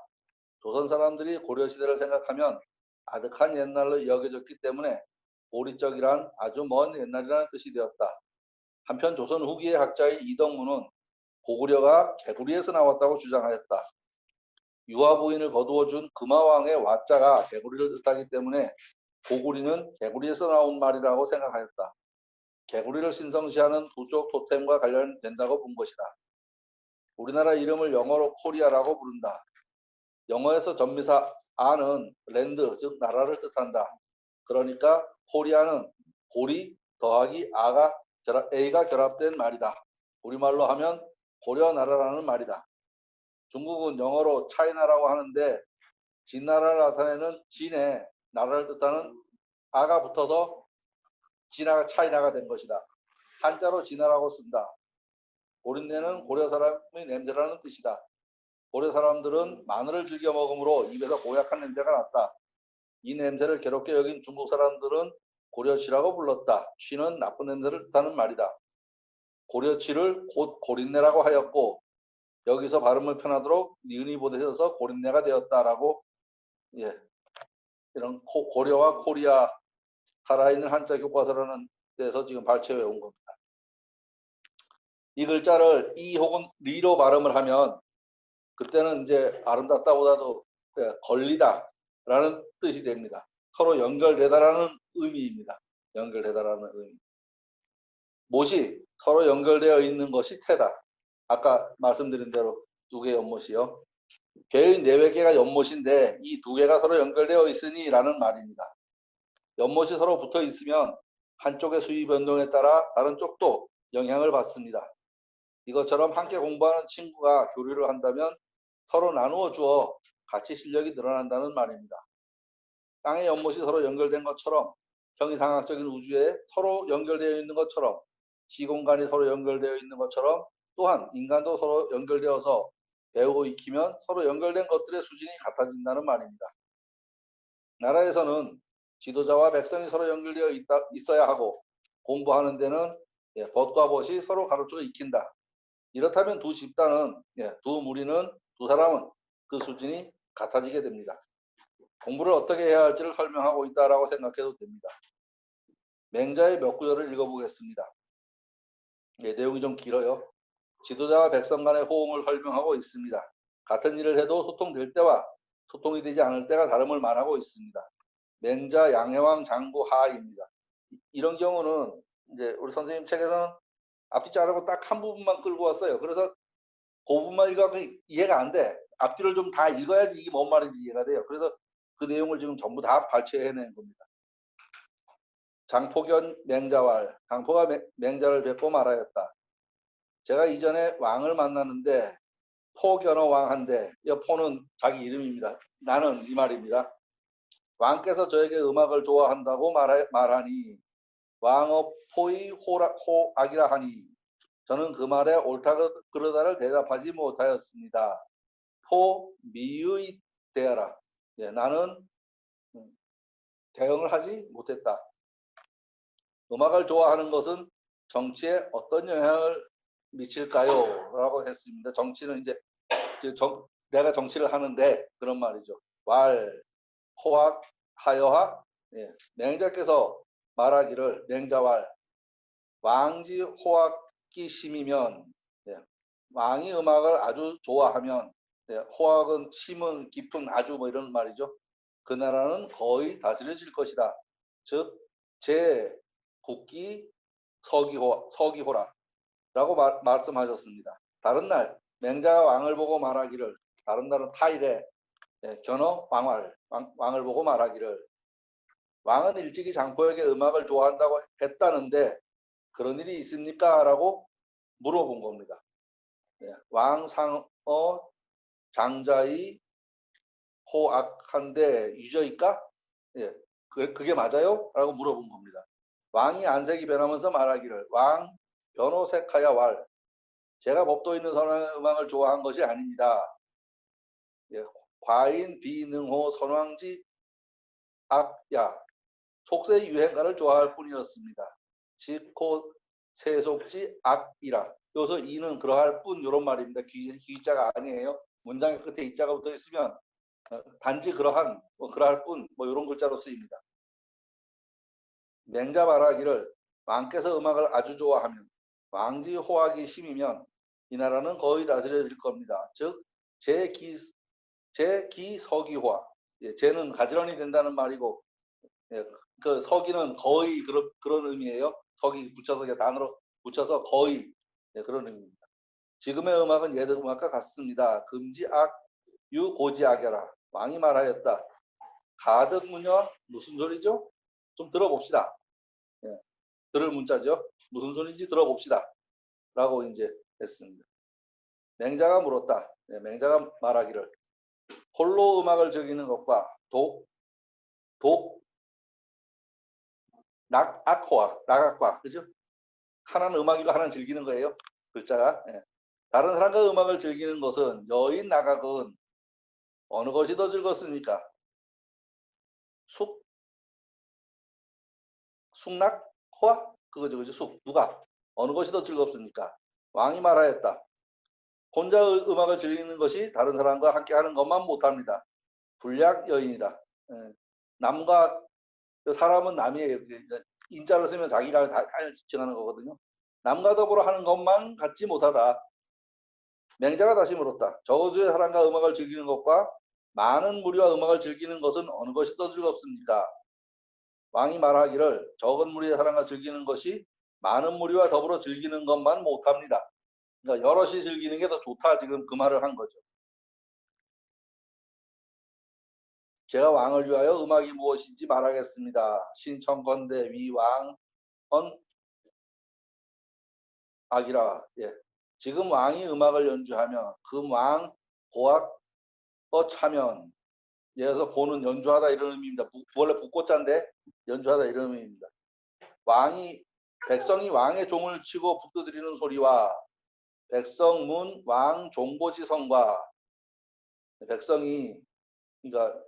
조선 사람들이 고려 시대를 생각하면 아득한 옛날로 여겨졌기 때문에 고리적이란 아주 먼 옛날이라는 뜻이 되었다. 한편 조선 후기의 학자의 이덕무는 고구려가 개구리에서 나왔다고 주장하였다. 유아 부인을 거두어준 금화왕의 와자가 개구리를 뜻하기 때문에 고구리는 개구리에서 나온 말이라고 생각하였다. 개구리를 신성시하는 부족 토템과 관련된다고 본 것이다. 우리나라 이름을 영어로 코리아라고 부른다. 영어에서 전미사 아는 랜드, 즉 나라를 뜻한다. 그러니까 코리아는 고리 더하기 A가 결합된 말이다. 우리말로 하면 고려나라라는 말이다. 중국은 영어로 차이나라고 하는데 진나라를 나타내는 진에 나라를 뜻하는 아가 붙어서 차이나가 된 것이다. 한자로 진나라고 쓴다. 고린내는 고려 사람의 냄새라는 뜻이다. 고려 사람들은 마늘을 즐겨 먹으므로 입에서 고약한 냄새가 났다. 이 냄새를 괴롭게 여긴 중국 사람들은 고려치라고 불렀다. 취는 나쁜 냄새를 뜻하는 말이다. 고려치를 곧 고린내라고 하였고 여기서 발음을 편하도록 니은이 보태져서 고린내가 되었다라고 이런 고려와 코리아 살아있는 한자 교과서라는 데서 지금 발췌해 온 겁니다. 이 글자를 이 혹은 리로 발음을 하면 그때는 이제 아름답다보다도 걸리다라는 뜻이 됩니다. 서로 연결되다라는 의미입니다. 연결되다라는 의미. 못이 서로 연결되어 있는 것이 태다. 아까 말씀드린 대로 두 개의 연못이요. 개의 4개가 연못인데 이 2개가 서로 연결되어 있으니 라는 말입니다. 연못이 서로 붙어 있으면 한쪽의 수위 변동에 따라 다른 쪽도 영향을 받습니다. 이것처럼 함께 공부하는 친구가 교류를 한다면 서로 나누어 주어 가치 실력이 늘어난다는 말입니다. 땅의 연못이 서로 연결된 것처럼 형이상학적인 우주에 서로 연결되어 있는 것처럼 시공간이 서로 연결되어 있는 것처럼 또한 인간도 서로 연결되어서 배우고 익히면 서로 연결된 것들의 수준이 같아진다는 말입니다. 나라에서는 지도자와 백성이 서로 연결되어 있어야 하고 공부하는 데는 벗과 벗이 서로 가르쳐 익힌다. 이렇다면 두 집단은 두 무리는 두 사람은 그 수준이 같아지게 됩니다. 공부를 어떻게 해야 할지를 설명하고 있다라고 생각해도 됩니다. 맹자의 몇 구절을 읽어보겠습니다. 내용이 좀 길어요. 지도자와 백성 간의 호응을 설명하고 있습니다. 같은 일을 해도 소통될 때와 소통이 되지 않을 때가 다름을 말하고 있습니다. 맹자 양해왕 장구 하입니다. 이런 경우는 이제 우리 선생님 책에서는 앞뒤 자르고 딱 한 부분만 끌고 왔어요. 그래서 그 부분만 읽어도 이해가 안 돼. 앞뒤를 좀 다 읽어야지 이게 뭔 말인지 이해가 돼요. 그래서 그 내용을 지금 전부 다 발췌해낸 겁니다. 장포견 맹자왈, 장포가 맹자를 뵙고 말하였다. 제가 이전에 왕을 만났는데 포견어 왕한데 이 포는 자기 이름입니다. 나는 이 말입니다. 왕께서 저에게 음악을 좋아한다고 말하니 왕업 포의 호악이라 하니 저는 그 말에 옳다 그르다를 대답하지 못하였습니다. 포 미의 대하라. 나는 대응을 하지 못했다. 음악을 좋아하는 것은 정치에 어떤 영향을 미칠까요? 라고 했습니다. 정치는 이제 내가 정치를 하는데 그런 말이죠. 왈, 호학, 하여하. 맹자께서 말하기를 맹자왈 왕지 호학기 심이면 왕이 음악을 아주 좋아하면 호학은 심은 깊은 아주 뭐 이런 말이죠. 그 나라는 거의 다스려질 것이다. 즉 제 국기 서기호라 라고 말씀하셨습니다. 다른 날 맹자가 왕을 보고 말하기를 다른 날은 타일에 견어 왕을 보고 말하기를 왕은 일찍이 장포에게 음악을 좋아한다고 했다는데 그런 일이 있습니까? 라고 물어본 겁니다. 왕상어 장자의 호악한데 유저일까? 그게 맞아요? 라고 물어본 겁니다. 왕이 안색이 변하면서 말하기를 왕 변호색하야 왈 제가 법도 있는 선왕의 음악을 좋아한 것이 아닙니다. 과인 비능호 선왕지 악야 속세 유행가를 좋아할 뿐이었습니다. 곧 세속지 악이라. 여기서 이는 그러할 뿐 이런 말입니다. 기자가 아니에요. 문장 끝에 이자가 붙어 있으면 단지 그러한, 그러할 뿐, 이런 글자로 쓰입니다. 맹자 말하기를 왕께서 음악을 아주 좋아하면 왕지 호학이 심이면 이 나라는 거의 다스려질 겁니다. 즉 제기서기화. 예, 제는 가지런히 된다는 말이고, 예, 그 서기는 거의 그런 의미예요. 서기 붙여서 단어로 붙여서 거의, 예, 그런 의미입니다. 지금의 음악은 옛 음악과 같습니다. 금지악 유고지악여라. 왕이 말하였다. 가득무녀 무슨 소리죠? 좀 들어봅시다. 예, 들을 문자죠. 무슨 소리인지 들어봅시다. 라고 이제 했습니다. 맹자가 물었다. 예, 맹자가 말하기를 홀로 음악을 즐기는 것과 낙악과 그죠? 하나는 음악이고 하나는 즐기는 거예요. 글자가. 예. 다른 사람과 음악을 즐기는 것은 여인 낙악은 어느 것이 더 즐겁습니까? 숙낙? 호화? 그거죠. 그죠? 누가? 어느 것이 더 즐겁습니까? 왕이 말하였다. 혼자 음악을 즐기는 것이 다른 사람과 함께 하는 것만 못합니다. 불약 여인이다. 예. 남과 사람은 남이에요. 인자를 쓰면 자기가 다 지칭하는 거거든요. 남과 더불어 하는 것만 갖지 못하다. 맹자가 다시 물었다. 저수의 사람과 음악을 즐기는 것과 많은 무리와 음악을 즐기는 것은 어느 것이 더 즐겁습니까? 왕이 말하기를 적은 무리의 사람과 즐기는 것이 많은 무리와 더불어 즐기는 것만 못합니다. 그러니까 여럿이 즐기는 게 더 좋다. 지금 그 말을 한 거죠. 제가 왕을 위하여 음악이 무엇인지 말하겠습니다. 신청건대 위왕 악이라. 예. 지금 왕이 음악을 연주하면 금왕 고악 차면, 예에서 고는 연주하다 이런 의미입니다. 원래 북고자인데 연주하다 이런 의미입니다. 백성이 왕의 종을 치고 북두드리는 소리와 백성문 왕 종보지성과, 백성이 그러니까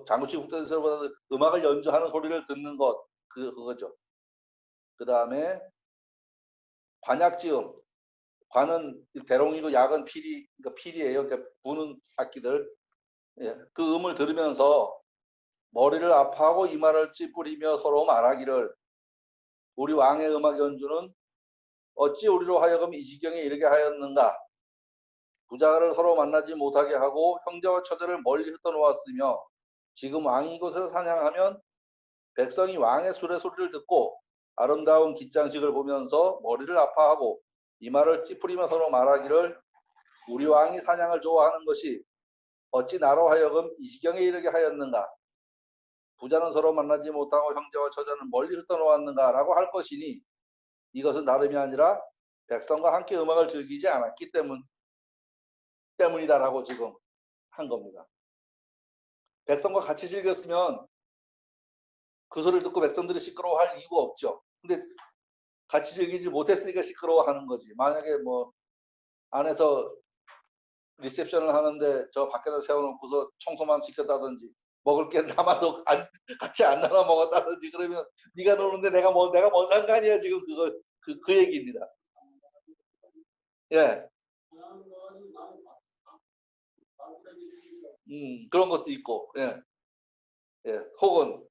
장구치고 북두드리는 음악을 연주하는 소리를 듣는 것, 그거죠. 그 다음에 관약지음. 관은 대롱이고 약은 피리, 그러니까 피리예요. 그러니까 부는 악기들. 예, 그 음을 들으면서 머리를 아파하고 이마를 찌푸리며 서로 말하기를 우리 왕의 음악 연주는 어찌 우리로 하여금 이 지경에 이르게 하였는가. 부자를 서로 만나지 못하게 하고 형제와 처제를 멀리 흩어놓았으며 지금 왕이 이곳에서 사냥하면 백성이 왕의 수레 소리를 듣고 아름다운 깃장식을 보면서 머리를 아파하고 이마를 찌푸리며 서로 말하기를 우리 왕이 사냥을 좋아하는 것이 어찌 나로 하여금 이 지경에 이르게 하였는가. 부자는 서로 만나지 못하고 형제와 처자는 멀리 흩어놓았는가 라고 할 것이니 이것은 다름이 아니라 백성과 함께 음악을 즐기지 않았기 때문이다라고 지금 한 겁니다. 백성과 같이 즐겼으면 그 소리를 듣고 백성들이 시끄러워할 이유가 없죠. 근데 같이 즐기지 못했으니까 시끄러워하는 거지. 만약에 안에서 리셉션을 하는데 저 밖에다 세워놓고서 청소만 시켰다든지 먹을 게 남아도 같이 안 나눠 먹었다든지 그러면 네가 노는데 내가 뭔 상관이야. 지금 그 얘기입니다. 예. 그런 것도 있고, 예. 예. 혹은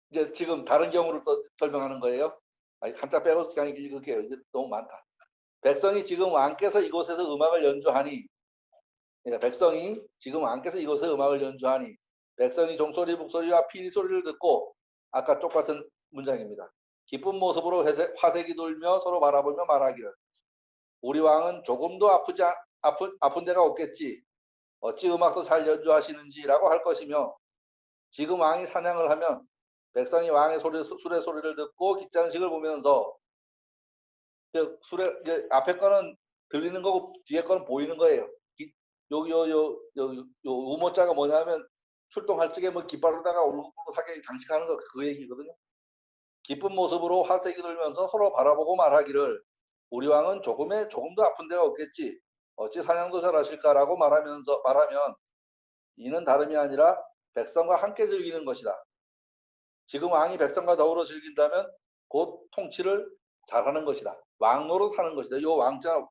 이제 지금 다른 경우를 또 설명하는 거예요. 한자 빼고 그냥 읽을게요. 이제 너무 많다. 백성이 지금 왕께서 이곳에서 음악을 연주하니, 그러니까 백성이 지금 왕께서 이곳에서 음악을 연주하니 백성이 종소리, 북소리와 피리 소리를 듣고, 아까 똑같은 문장입니다. 기쁜 모습으로 화색이 돌며 서로 바라보며 말하기를 우리 왕은 조금도 아픈 데가 없겠지. 어찌 음악도 잘 연주하시는지라고 할 것이며, 지금 왕이 사냥을 하면 백성이 왕의 수레 소리를 듣고 깃장식을 보면서, 이제 앞에 거는 들리는 거고 뒤에 거는 보이는 거예요. 요 우모자가 뭐냐면 출동할 적에 깃발로다가 울긋불긋하게 장식하는 거, 그 얘기거든요. 기쁜 모습으로 화색이 돌면서 서로 바라보고 말하기를 우리 왕은 조금도 아픈 데가 없겠지. 어찌 사냥도 잘하실까라고 말하면 이는 다름이 아니라 백성과 함께 즐기는 것이다. 지금 왕이 백성과 더불어 즐긴다면 곧 통치를 잘하는 것이다. 왕 노릇하는 것이다. 요 왕자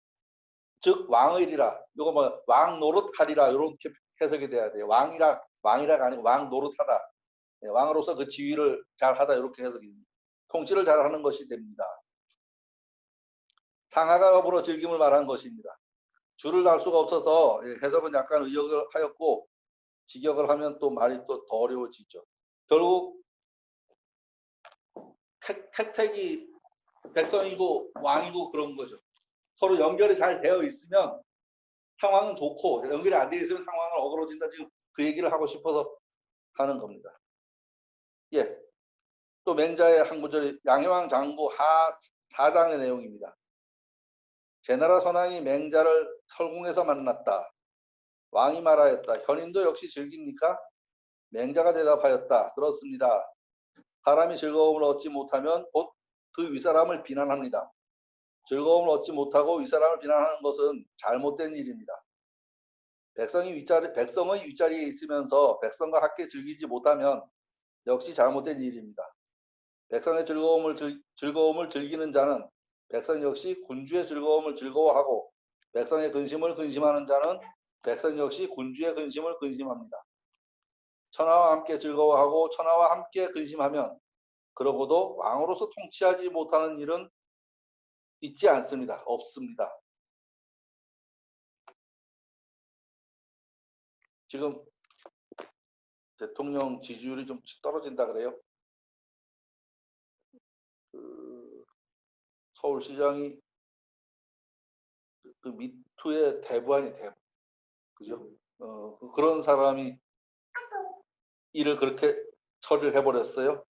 즉 왕의리라. 요거 뭐 왕 노릇하리라 이렇게 해석이 돼야 돼요. 왕이라가 아니고 왕 노릇하다. 예, 왕으로서 그 지위를 잘하다 이렇게 해석이 됩니다. 통치를 잘하는 것이 됩니다. 상하가 더불어 즐김을 말한 것입니다. 줄을 달 수가 없어서 해석은 약간 의역을 하였고 직역을 하면 또 말이 또 더 어려워지죠. 결국 택택이 백성이고 왕이고 그런 거죠. 서로 연결이 잘 되어 있으면 상황은 좋고 연결이 안 되어 있으면 상황은 어그러진다. 지금 그 얘기를 하고 싶어서 하는 겁니다. 예. 또 맹자의 한 구절이 양해왕 장부 하 4장의 내용입니다. 제나라 선왕이 맹자를 설궁에서 만났다. 왕이 말하였다. 현인도 역시 즐깁니까? 맹자가 대답하였다. 그렇습니다. 사람이 즐거움을 얻지 못하면 곧 그 윗사람을 비난합니다. 즐거움을 얻지 못하고 윗사람을 비난하는 것은 잘못된 일입니다. 백성의 윗자리에 있으면서 백성과 함께 즐기지 못하면 역시 잘못된 일입니다. 백성의 즐거움을 즐기는 자는 백성 역시 군주의 즐거움을 즐거워하고 백성의 근심을 근심하는 자는 백성 역시 군주의 근심을 근심합니다. 천하와 함께 즐거워하고 천하와 함께 근심하면 그러고도 왕으로서 통치하지 못하는 일은 있지 않습니다. 없습니다. 지금 대통령 지지율이 좀 떨어진다 그래요. 서울시장이 그 미투의 대부아니 대부. 그죠? 그런 사람이 일을 그렇게 처리를 해버렸어요.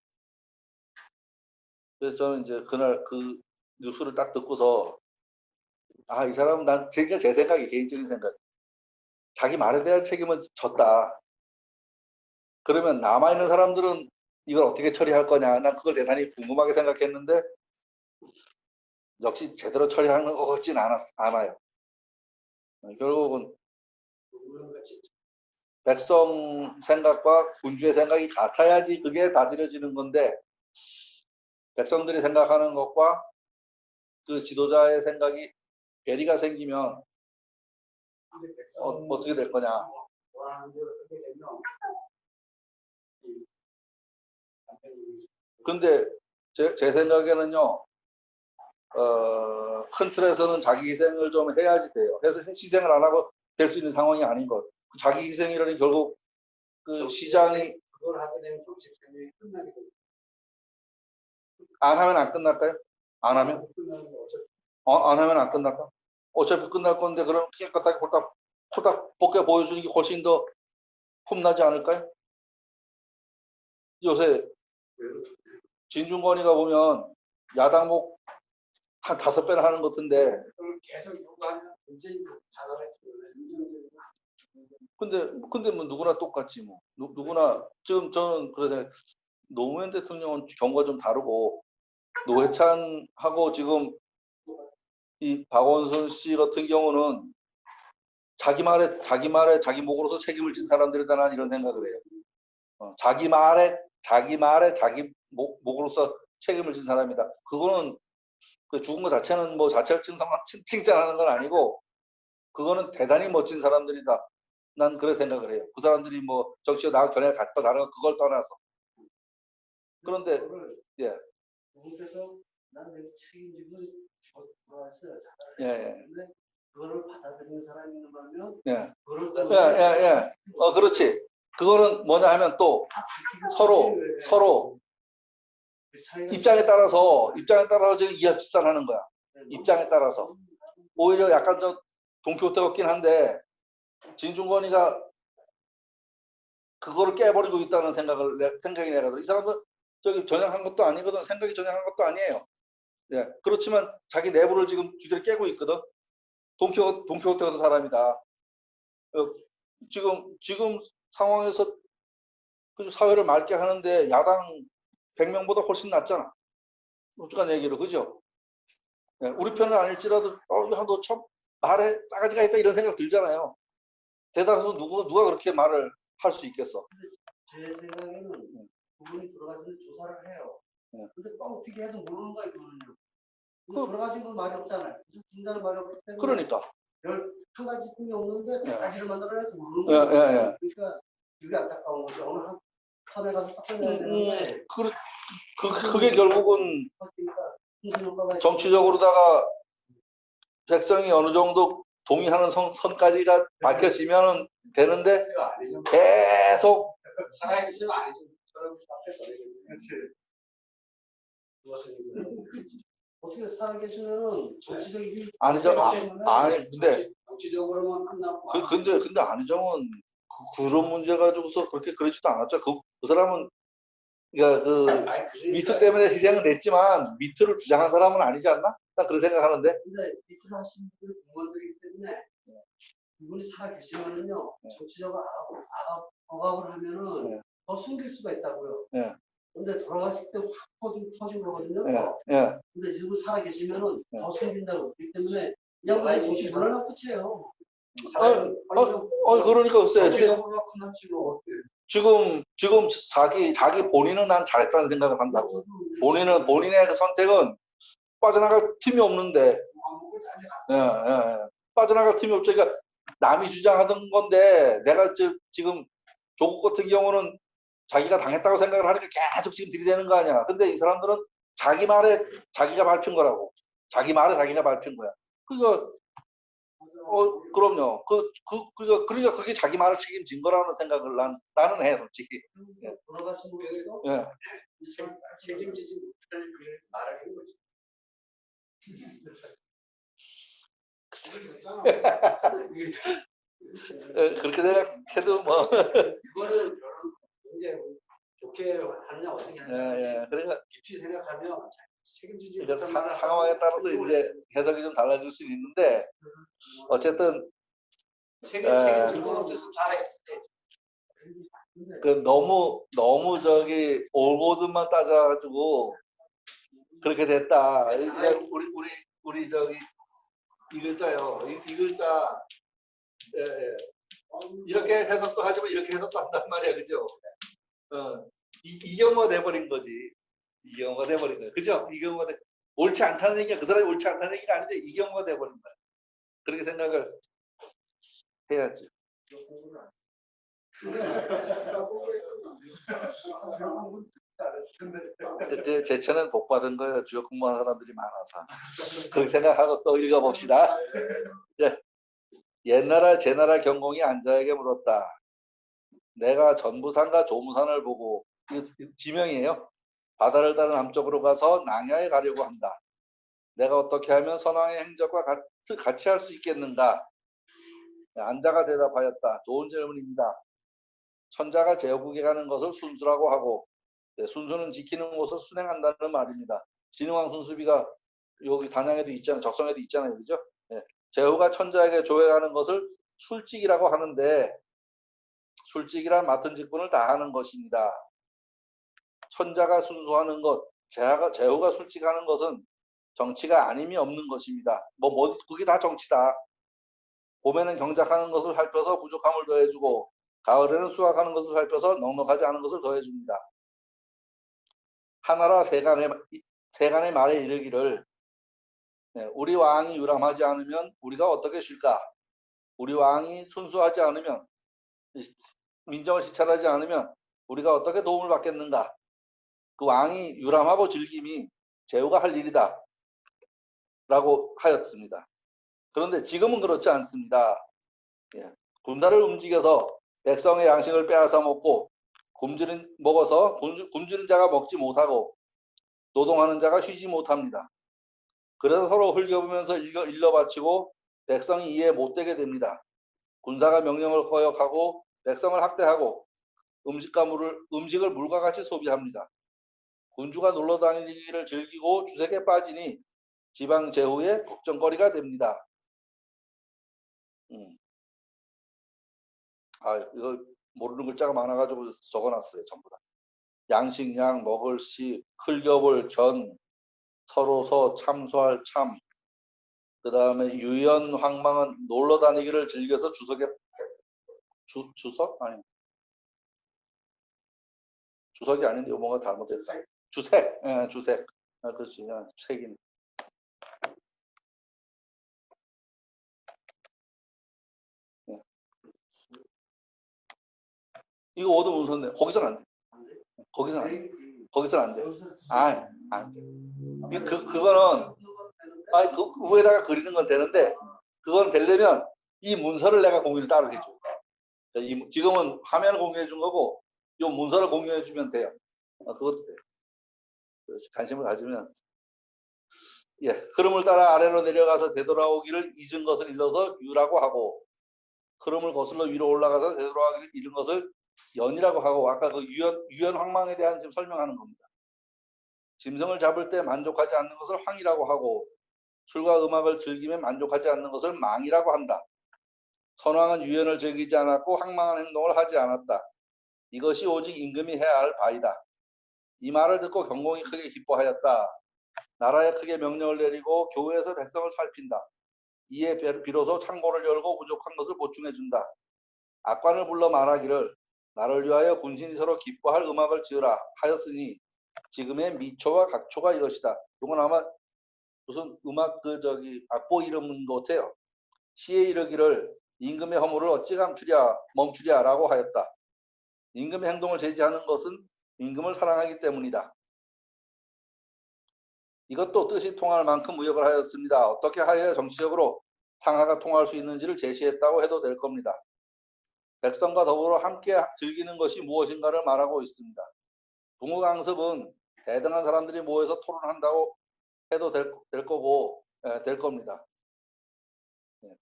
그래서 저는 이제 그날 그 뉴스를 딱 듣고서 이 사람은 제 생각이 개인적인 생각. 자기 말에 대한 책임은 졌다. 그러면 남아있는 사람들은 이걸 어떻게 처리할 거냐. 난 그걸 대단히 궁금하게 생각했는데 역시 제대로 처리하는 것 같진 않아요. 결국은 백성 생각과 군주의 생각이 같아야지 그게 다스려지는 건데 백성들이 생각하는 것과 그 지도자의 생각이 괴리가 생기면 어떻게 될 거냐. 근데 제 생각에는요. 큰 틀에서는 자기 희생을 좀 해야지 돼요. 그래서 희생을 안 하고 될 수 있는 상황이 아닌 것. 자기 희생이라니 결국 그 시장이 그걸 하게 되면 정책 생명이 끝나게 됩니다. 안 하면 안 끝날까요? 안 하면? 안 하면 안 끝날까? 어차피 끝날 건데 그럼 깨끗하게 홀딱 벗겨 보여주는 게 훨씬 더 폼나지 않을까요? 요새 진중권이가 보면 야당목 한 5배나 하는 것 같은데 계속 요구하면 문재인 자살했지. 근데 뭐 누구나 똑같지 뭐. 누구나 지금 저는 그래서 노무현 대통령은 경우가 좀 다르고 노회찬하고 지금 이 박원순 씨 같은 경우는 자기 말에 목으로서 책임을 진 사람들이다 난 이런 생각을 해요. 자기 말에 자기 목으로서 책임을 진 사람이다. 그거는 그 죽은 것 자체는 뭐 자체를 칭찬하는 건 아니고 그거는 대단히 멋진 사람들이다. 난 그런 생각을 해요. 그 사람들이 뭐 정치에 나와 견해가 같다 다르다 그걸 떠나서. 그런데 예. 누구께서 난 내가 책임지고 돌아왔어요. 예. 그거를 받아들이는 사람이 있는 거면 예. 그걸 예. 그렇지. 그거는 뭐냐 하면 또 서로 입장에 따라서 지금 이합집산하는 거야. 입장에 따라서 오히려 약간 좀 동키호테 같긴 한데 진중권이가 그거를 깨버리고 있다는 생각이 내가 이 사람들 저기 전향한 것도 아니거든. 생각이 전향한 것도 아니에요. 예. 그렇지만 자기 내부를 지금 뒤를 깨고 있거든. 동키호테 같은 사람이다. 지금 상황에서 사회를 맑게 하는데 야당 100명보다 훨씬 낫잖아. 솔직한 얘기로 그죠? 예. 우리 편은 아닐지라도 너 참 말에 싸가지가 있다 이런 생각 들잖아요. 대다수 누가 그렇게 말을 할 수 있겠어? 제 생각에는 그분이 들어가서 조사를 해요. 근데 어떻게 해도 모르는 거예요, 그거는요. 돌아가신 분 말이 없잖아요. 중단은 말이 없기 때문에 그러니까. 한 가지 뿐이 없는데 두 가지를 만들어내서 모르는 예, 거예요. 예, 예. 그러니까 그게 안타까운 거죠. 어느 한 섬에 가서 딱 끝내야 되는데 그게 결국은 정치적으로다가 백성이 어느 정도 동의하는 선까지가 밝혀지면 되는데 계속 살아있으면 아니죠. 저는 앞에 그렇지. 어떻게 살아계시면은 정치적인 아니죠. 근데 정치적으로만 끝나고 근데 안희정은 그런 문제 가지고서 그렇게 그러지도 않았죠. 그 사람은 그러니까 미투 때문에 희생은 됐지만 미투를 주장한 사람은 아니지 않나? 딱 그런 생각하는데. 근데 미투를 하신 분들 공무원들이기 때문에 이분이 살아계시면은요 정치적으로 억압을 하면은 더 숨길 수가 있다고요. 근데 돌아갔을 때 확 터진 거거든요. 근데 지금 살아계시면은 더 숨긴다고 그렇기 때문에 이 양반이 정치 불안한 끝이에요. 그러니까 글쎄 지금 자기 본인은 난 잘했다는 생각을 한다고. 본인의 그 선택은 빠져나갈 틈이 없는데 빠져나갈 틈이 없죠. 그러니까 남이 주장하던 건데 내가 지금 조국 같은 경우는 자기가 당했다고 생각을 하니까 계속 지금 들이대는 거 아니야. 근데 이 사람들은 자기 말에 자기가 밟힌 거라고. 자기 말에 자기가 밟힌 거야. 그러니까 그럼요. 그러니까 그게 자기 말을 책임진 거라는 생각을 나는 해, 솔직히. 돌아가신 분께서 책임지지 못할 그 말하는 거지. 그렇게 생각해도 뭐. 그거는 이제 좋게 하느냐 어떻게 하느냐. 그러니까 깊이 생각하면 책임지지 그러니까 상황에 따라서 이제 해석이 좀 달라질 수 있는데 어쨌든 책임질 건 없었으면 살아있을 그 너무 저기 올고든만 따져가지고 그렇게 됐다. 그러니까 우리 저기 이 글자요. 이 글자 이렇게 해석도 하지만 이렇게 해석도 한단 말이야, 그죠? 이 경우가 돼버린 거지. 이 경우가 돼버린 거야, 그죠? 이 경우가 옳지 않다는 얘기가 그 사람이 옳지 않다는 얘기가 아닌데 이 경우가 돼버린 거야. 그렇게 생각을 해야지. 제천은 복 받은 거예요. 주요 공부하는 사람들이 많아서. 그렇게 생각하고 또 읽어봅시다. 옛나라 제나라 경공이 안자에게 물었다. 내가 전부산과 조무산을 보고, 이 지명이에요. 바다를 따라 남쪽으로 가서 낭야에 가려고 한다. 내가 어떻게 하면 선왕의 행적과 같이 할 수 있겠는가? 안자가 대답하였다. 좋은 질문입니다. 천자가 제국에 가는 것을 순수라고 하고 순수는 지키는 것을 순행한다는 말입니다. 진흥왕 순수비가 여기 단양에도 있잖아요. 적성에도 있잖아요. 그죠? 제후가 천자에게 조회하는 것을 술직이라고 하는데 술직이란 맡은 직분을 다하는 것입니다. 천자가 순수하는 것, 제후가 술직하는 것은 정치가 아님이 없는 것입니다. 그게 다 정치다. 봄에는 경작하는 것을 살펴서 부족함을 더해주고 가을에는 수확하는 것을 살펴서 넉넉하지 않은 것을 더해줍니다. 하나라 세간의 말에 이르기를 우리 왕이 유람하지 않으면 우리가 어떻게 쉴까? 우리 왕이 순수하지 않으면 민정을 시찰하지 않으면 우리가 어떻게 도움을 받겠는가? 그 왕이 유람하고 즐김이 제후가 할 일이다 라고 하였습니다. 그런데 지금은 그렇지 않습니다. 군단을 움직여서 백성의 양식을 빼앗아 먹고 굶주린 자가 먹지 못하고 노동하는 자가 쉬지 못합니다. 그래서 서로 흘겨보면서 일러 바치고 백성이 이해 못되게 됩니다. 군사가 명령을 거역하고 백성을 학대하고 음식을 물과 같이 소비합니다. 군주가 놀러다니기를 즐기고 주색에 빠지니 지방 제후의 걱정거리가 됩니다. 이거 모르는 글자가 많아가지고 적어놨어요. 전부 다. 양식양, 먹을 시, 흘겨볼 견, 서로서 참소할 참. 그 다음에 유연 황망은 놀러다니기를 즐겨서 주석? 아니. 주석이 아닌데 뭔가 잘못됐어. 주색. 주색. 그렇지. 색이네. 이거 오도 문서인데 거기서는 안 돼. 거기서는 안 돼. 거기서는 안 돼. 안 돼. 그거는 그 위에다가 그리는 건 되는데 그건 되려면 이 문서를 내가 공유를 따로 해줘. 지금은 화면을 공유해 준 거고 이 문서를 공유해 주면 돼요. 그것도 돼요. 관심을 가지면 흐름을 따라 아래로 내려가서 되돌아오기를 잊은 것을 일러서 유라고 하고 흐름을 거슬러 위로 올라가서 되돌아가기를 잃은 것을 연이라고 하고 아까 그 유연 황망에 대한 지금 설명하는 겁니다. 짐승을 잡을 때 만족하지 않는 것을 황이라고 하고 술과 음악을 즐기며 만족하지 않는 것을 망이라고 한다. 선왕은 유연을 즐기지 않았고 황망한 행동을 하지 않았다. 이것이 오직 임금이 해야 할 바이다. 이 말을 듣고 경공이 크게 기뻐하였다. 나라에 크게 명령을 내리고 교회에서 백성을 살핀다. 이에 비로소 창고를 열고 부족한 것을 보충해준다. 악관을 불러 말하기를 나를 위하여 군신이 서로 기뻐할 음악을 지으라 하였으니 지금의 미초와 각초가 이것이다. 이건 아마 무슨 음악 악보 이름인 것 같아요. 시에 이르기를 임금의 허물을 어찌 멈추랴 라고 하였다. 임금의 행동을 제지하는 것은 임금을 사랑하기 때문이다. 이것도 뜻이 통할 만큼 무역을 하였습니다. 어떻게 하여야 정치적으로 상하가 통할 수 있는지를 제시했다고 해도 될 겁니다. 백성과 더불어 함께 즐기는 것이 무엇인가를 말하고 있습니다. 붕우강습은 대등한 사람들이 모여서 토론한다고 해도 될 겁니다.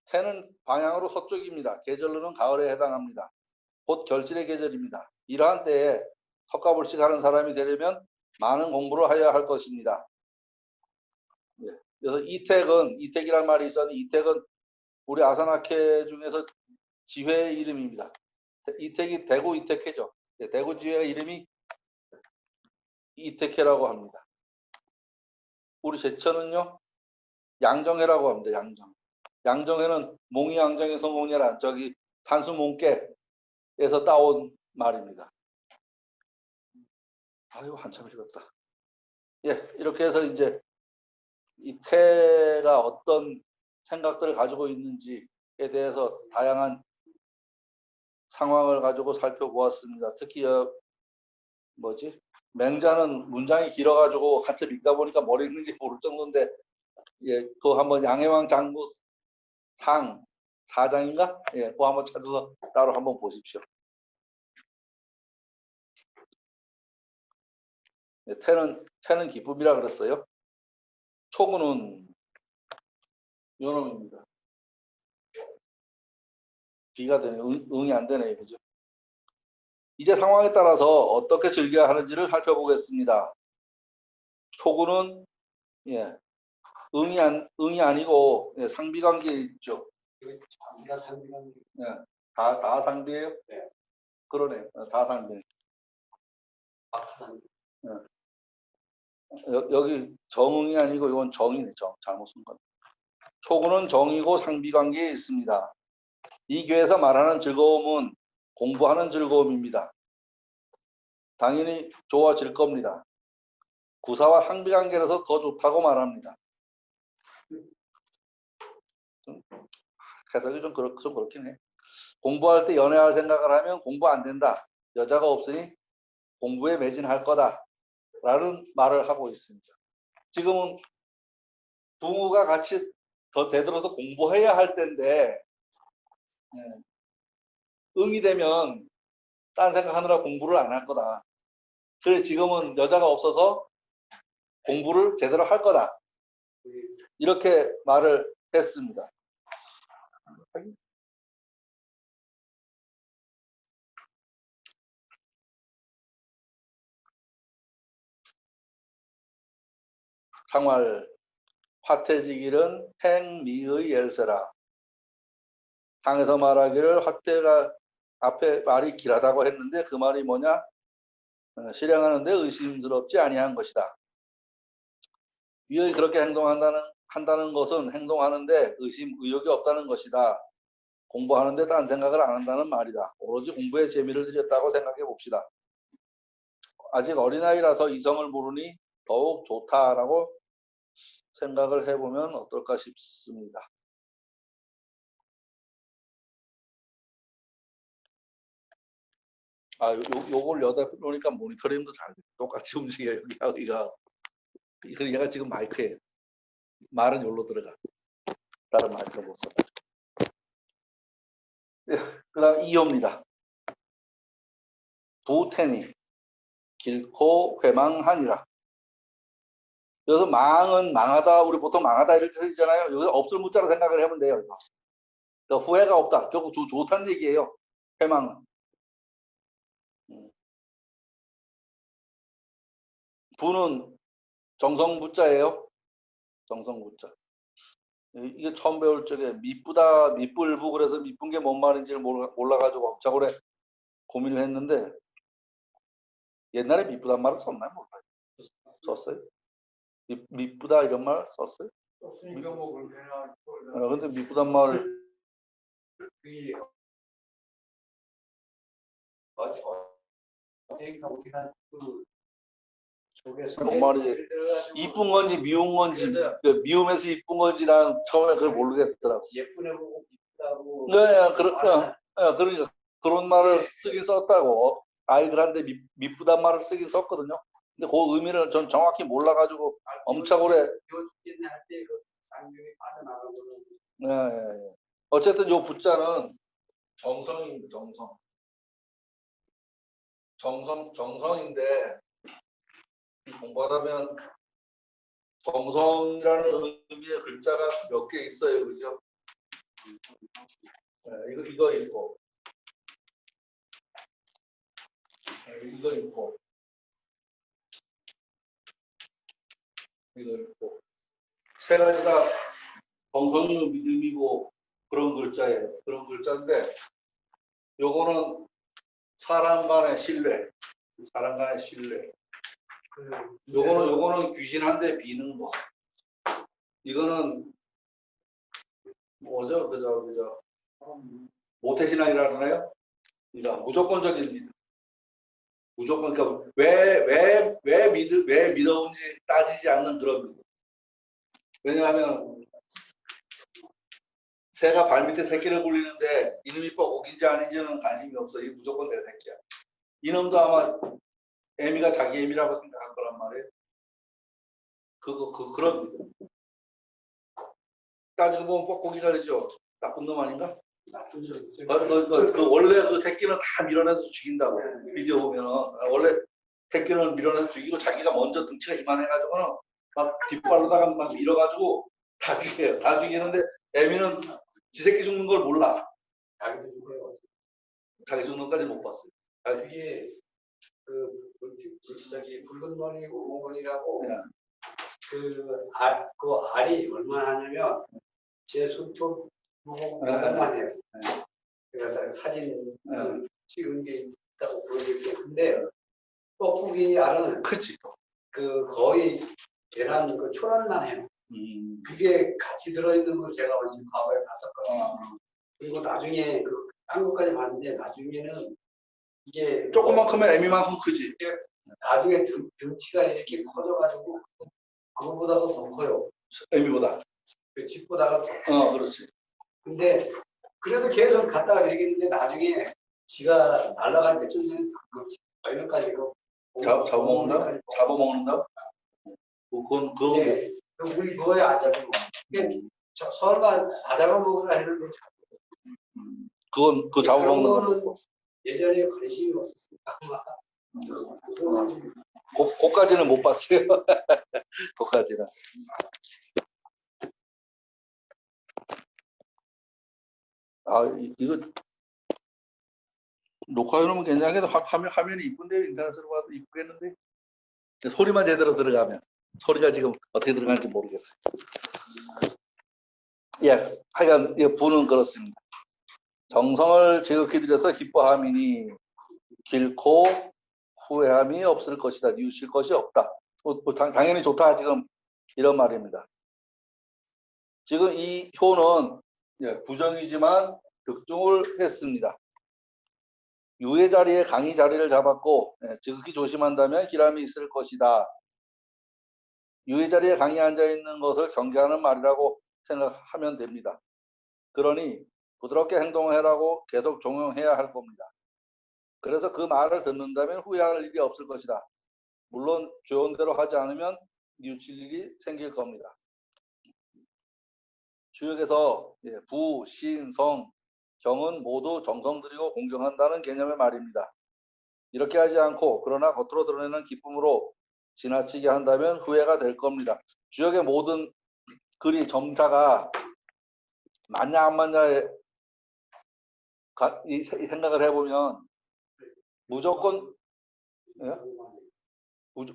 태는 방향으로 서쪽입니다. 계절로는 가을에 해당합니다. 곧 결실의 계절입니다. 이러한 때에 석가불식 하는 사람이 되려면 많은 공부를 해야 할 것입니다. 그래서 이택이란 말이 있었는데 이택은 우리 아산학회 중에서 지회의 이름입니다. 이택이 대구 이택회죠. 대구 지회 이름이 이택회라고 합니다. 우리 제천은요 양정회라고 합니다. 양정회는 몽이 양정에서 몽이란 단수 몽깨에서 따온 말입니다. 아유 한참 읽었다. 이렇게 해서 이제 이 태가 어떤 생각들을 가지고 있는지에 대해서 다양한 상황을 가지고 살펴보았습니다. 특히 맹자는 문장이 길어가지고 같이 읽다 보니까 뭘 읽는지 모를 정도인데 그거 한번 양해왕 장구 4장인가? 그거 한번 찾아서 따로 한번 보십시오. 태는 기쁨이라 그랬어요. 초구는 요놈입니다. 비가 되네. 응이 안 되네. 그죠? 이제 상황에 따라서 어떻게 즐겨야 하는지를 살펴보겠습니다. 초구는 응이 아니고 상비관계 있죠. 상비관계. 다 상비예요? 네. 그러네. 다 상비. 여기 정응이 아니고 이건 정이네. 잘못 쓴 건. 초구는 정이고 상비관계에 있습니다. 이 교회에서 말하는 즐거움은 공부하는 즐거움입니다. 당연히 좋아질 겁니다. 구사와 상비관계라서 더 좋다고 말합니다. 해석이 좀 그렇긴 해. 공부할 때 연애할 생각을 하면 공부 안 된다. 여자가 없으니 공부에 매진할 거다. 라는 말을 하고 있습니다. 지금은 부부가 같이 더 대들어서 공부해야 할 때인데 응이 되면 딴 생각하느라 공부를 안 할 거다. 그래 지금은 여자가 없어서 공부를 제대로 할 거다. 이렇게 말을 했습니다. 상활 화태지길은 행미의 열쇠라. 상에서 말하기를 화태가 앞에 말이 길하다고 했는데 그 말이 뭐냐? 실행하는데 의심스럽지 아니한 것이다. 위의 그렇게 한다는 것은 행동하는데 의욕이 없다는 것이다. 공부하는데 딴 생각을 안 한다는 말이다. 오로지 공부에 재미를 들였다고 생각해 봅시다. 아직 어린아이라서 이성을 모르니 더욱 좋다라고 생각을 해보면 어떨까 싶습니다. 요걸 여다 놓으니까 모니터링도 잘 돼. 똑같이 움직여. 여기가 얘가 지금 마이크예요. 말은 여기로 들어가. 다른 마이크를 못 써. 그다음 2호입니다. 부태니 길고 회망하니라. 여기서 망은 망하다, 우리 보통 망하다 이렇게 쓰잖아요. 여기서 없을 문자로 생각을 하면 돼요. 그러니까 후회가 없다. 결국 좋다는 얘기예요. 회망은. 부는 정성부자예요. 정성부자. 이게 처음 배울 적에 미쁘다, 미뿔부, 그래서 미쁜 게 뭔 말인지를 몰라가지고 엄청 고민을 했는데, 옛날에 미쁘단 말을 썼나요? 몰라요. 썼어요? 미쁘다 이런 말 썼어요? 썼으니까 뭐 그렇게나. 근데 미쁘단 말 뭔 말이지? 이쁜 건지 미운 건지, 미움에서 이쁜 건지 난 처음에 그걸 모르겠더라고. 예쁜 애 보고 이쁘다고. 네, 그러니까 그런 말을 쓰긴 썼다고. 아이들한테 미쁘단 말을 쓰긴 썼거든요. 근데 그 의미를 전 정확히 몰라가지고 엄청 오래. 할때그 쌍용이 빠져나가고는. 네. 어쨌든 요 부자는 정성입니다. 정성인데 공부하다 보면 정성이라는 의미의 글자가 몇 개 있어요, 그죠? 네, 이거 읽고, 이거 읽고, 이거 읽고, 세 가지가 정성이고 믿음이고 그런 글자예요. 그런 글자인데, 요거는 사람 간의 신뢰, 요거는 귀신한테 비는 거. 이거는 뭐죠? 그죠? 모태신앙이라 그러나요? 그러니까 무조건적인 믿음. 무조건, 그러니까 왜 믿어온지 따지지 않는 그런 믿음. 왜냐하면 새가 발밑에 새끼를 굴리는데 이놈이 뻐곡인지 아닌지는 관심이 없어. 이게 무조건 내 새끼야. 이놈도 아마 애미가 자기 애미라고 생각할 거란 말이에요. 그런 믿음. 따지고 보면 뻐곡이가 되죠. 나쁜 놈 아닌가? 원래 그 새끼는 다 밀어내서 죽인다고. 비디오 보면은 원래 새끼는 밀어내서 죽이고 자기가 먼저 등치가 이만해가지고는 막 뒷발로다가 막 밀어가지고 다 죽여요. 다 죽이는데 애미는 지 새끼 죽는 걸 몰라. 자기도 죽어요. 자기 죽는 것까지 못 봤어요. 그게 저기 붉은 머리고 몽골이라고. 네. 그 알이 얼마나 하냐면 제 손톱 보고만 해요. 그래서 사진 찍은 게 있다고 보여드릴게요. 근데 뻐꾸기 알은 크지. 거의 계란 초란만 해요. 그게 같이 들어있는 걸 제가 언제 과거에 봤었거든요. 그리고 나중에 딴 것까지 봤는데 나중에는 이게 조그만큼면 애미만큼 크지. 나중에 등치가 이렇게 커져가지고 그거보다도 더 커요. 애미보다. 그 집보다가 더 커요. 그렇지. 근데 그래도 계속 갔다가 얘기했는데 나중에 지가 날아갈 때쯤 되면 얼마까지 잡아먹는다? 그건 네, 우리 뭐에 안 잡히고 설마 다 잡아먹으라 했는데 그건 잡아먹는 거는 예전에 관심이 없었으니까 그까지는 못 봤어요. 그까지는. 이거 녹화해놓으면 괜찮겠다. 화면이 이쁜데 인터넷으로 봐도 이쁘겠는데 소리만 제대로 들어가면. 소리가 지금 어떻게 들어가는지 모르겠어요. 예, 하여간 부는 그렇습니다. 정성을 지극히 들여서 기뻐함이니 길고 후회함이 없을 것이다. 뉘우칠 것이 없다. 당연히 좋다. 지금 이런 말입니다. 지금 이 효는 부정이지만 득중을 했습니다. 유의 자리에 강의 자리를 잡았고 지극히 조심한다면 기람이 있을 것이다. 유의 자리에 강의 앉아있는 것을 경계하는 말이라고 생각하면 됩니다. 그러니 부드럽게 행동을 해라고 계속 종용해야 할 겁니다. 그래서 그 말을 듣는다면 후회할 일이 없을 것이다. 물론 조언대로 하지 않으면 뉘우칠 일이 생길 겁니다. 주역에서 부, 신, 성, 경은 모두 정성 들이고 공경한다는 개념의 말입니다. 이렇게 하지 않고 그러나 겉으로 드러내는 기쁨으로 지나치게 한다면 후회가 될 겁니다. 주역의 모든 글이 점자가 맞냐 안 맞냐에 이 생각을 해보면 무조건 예?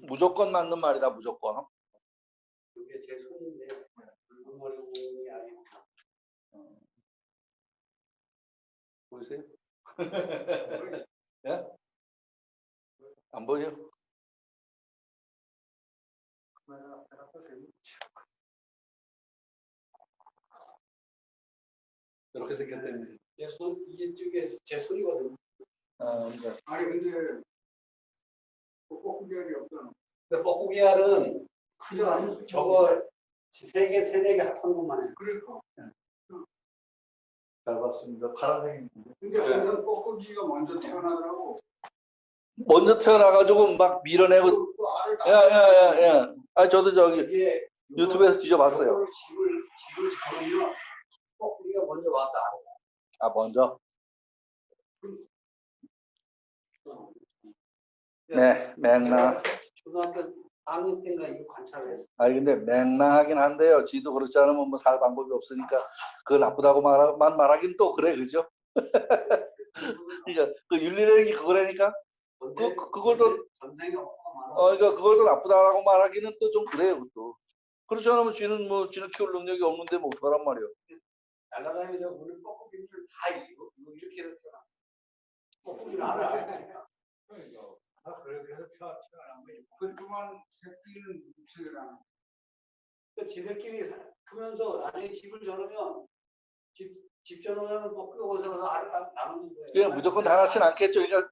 무조건 맞는 말이다. 무조건. 이게 제 손인데 물건이 아니고 보이세요? 예? 안 보여? 이렇게 생겼다면. 제손 이쪽에 제 손이거든요. 네. 아니 근데 뻐꾸기알이 없잖아. 근데 뻐꾸기알은 크지 않은 저거 세네 개 합한 것만 해. 그러니까. 잘 봤습니다. 파란색. 근데 항상 뻐꾸기가 먼저 태어나더라고. 먼저 태어나가지고 막 밀어내고. 그 알을 예. 아 저도 저기 이게 유튜브에서 뒤져봤어요. 요거를 집을 잡으면 뻐꾸기가 먼저 와서 알아. 아 먼저. 네, 맹랑. 초등학교 4학년 때인가 이거 관찰을 했어. 아 근데 맹랑하긴 한데요. 지도 그렇지 않으면 뭐 살 방법이 없으니까 그걸 나쁘다고 말하긴 또 그래, 그죠? 그러니까 그 윤리라는 그거라니까. 그걸 또 전생에 엄마가 많아. 그러니까 그걸 또 나쁘다라고 말하기는 또 좀 그래요, 그것도. 그렇지 않으면 쥐는 키울 능력이 없는데 뭐 어떡하란 말이에요. 날아다니면서 우리 뻐꾸기들을 다 이렇게 해서 태어나. 뻐꾸기를 알아. 그러니까. 그래서 태어난 거지. 그동안 새끼는 무색이라는. 그 지들끼리 크면서 나중에 집을 저으면 집 저으면 뻐꾸기가 어디서 알을 나누는 거예요. 그냥 무조건 다 낳진 않겠죠. 그러니까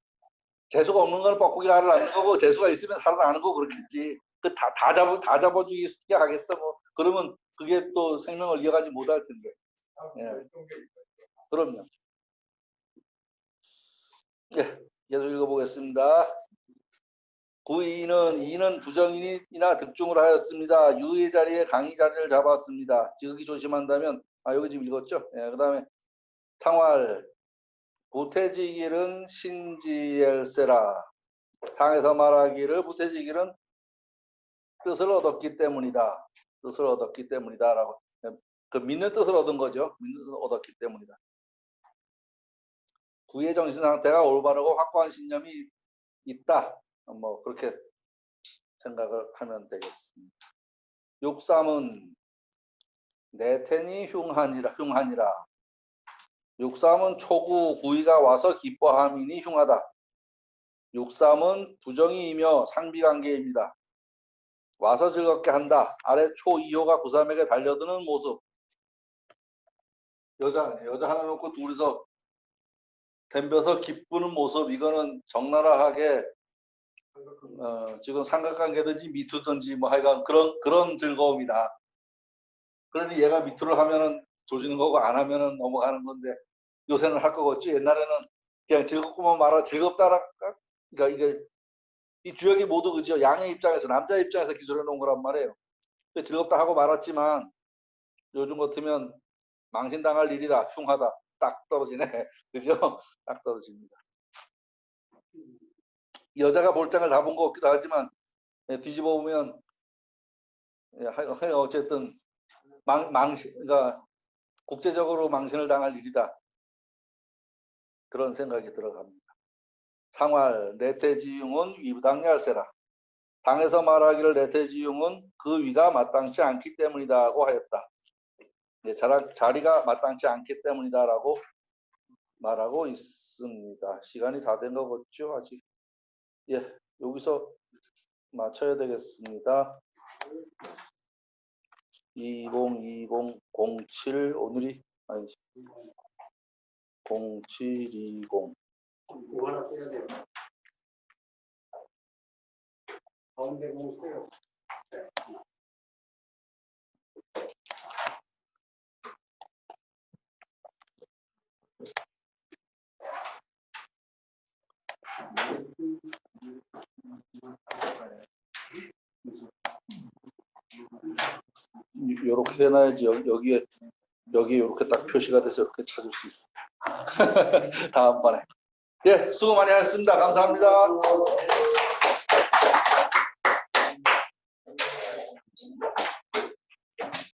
재수가 없는 거는 뻐꾸기가 알을 낳는 거고 재수가 있으면 살아나는 거 그렇겠지. 그 다 잡아주기 하겠어 뭐. 그러면 그게 또 생명을 이어가지 못할 텐데. 예. 그럼요. 예, 계속 읽어보겠습니다. 9위는 이는 부정인이나 득중을 하였습니다. 유의 자리에 강의 자리를 잡았습니다. 지극히 조심한다면 여기 지금 읽었죠? 예, 그 다음에 상활 부태지길은 신지엘세라. 상에서 말하기를 부태지길은 뜻을 얻었기 때문이다. 뜻을 얻었기 때문이다라고. 그 믿는 뜻을 얻은 거죠. 믿는 뜻을 얻었기 때문이다. 구의 정신 상태가 올바르고 확고한 신념이 있다. 뭐 그렇게 생각을 하면 되겠습니다. 63은 내텐이 흉하니라. 63은 초구 구의가 와서 기뻐함이니 흉하다. 63은 부정이이며 상비관계입니다. 와서 즐겁게 한다. 아래 초 2호가 구3에게 달려드는 모습. 여자 하나 놓고 둘이서 덤벼서 기쁘는 모습. 이거는 적나라하게 지금 삼각관계든지 미투든지 뭐 하여간 그런 즐거움이다. 그러니 얘가 미투를 하면은 조지는 거고 안 하면은 넘어가는 건데 요새는 할 거겠지. 옛날에는 그냥 즐겁고만 즐겁다랄까? 그러니까 이게 이 주역이 모두 그죠. 양의 입장에서 남자 입장에서 기술해 놓은 거란 말이에요. 즐겁다 하고 말았지만 요즘 같으면 망신당할 일이다. 흉하다. 딱 떨어지네. 그죠? 딱 떨어집니다. 여자가 볼장을 다 본 것 같기도 하지만 뒤집어 보면 어쨌든 그러니까 국제적으로 망신을 당할 일이다. 그런 생각이 들어갑니다. 상활 레테지융은 위부당열세라. 당에서 말하기를 레테지융은 그 위가 마땅치 않기 때문이다고 하였다. 자리가 마땅치 않기 때문이다라고 말하고 있습니다. 시간이 다 된 거 같죠? 아직. 예, 여기서 맞춰야 되겠습니다. 202007 오늘이 아니지. 0720 뭐 하나 써야 돼요. 가운데 뭐 써요. 요렇게 해놔야지 여기에 이렇게 딱 표시가 돼서 이렇게 찾을 수 있어. 다음번에. 예, 수고 많이 하셨습니다. 감사합니다.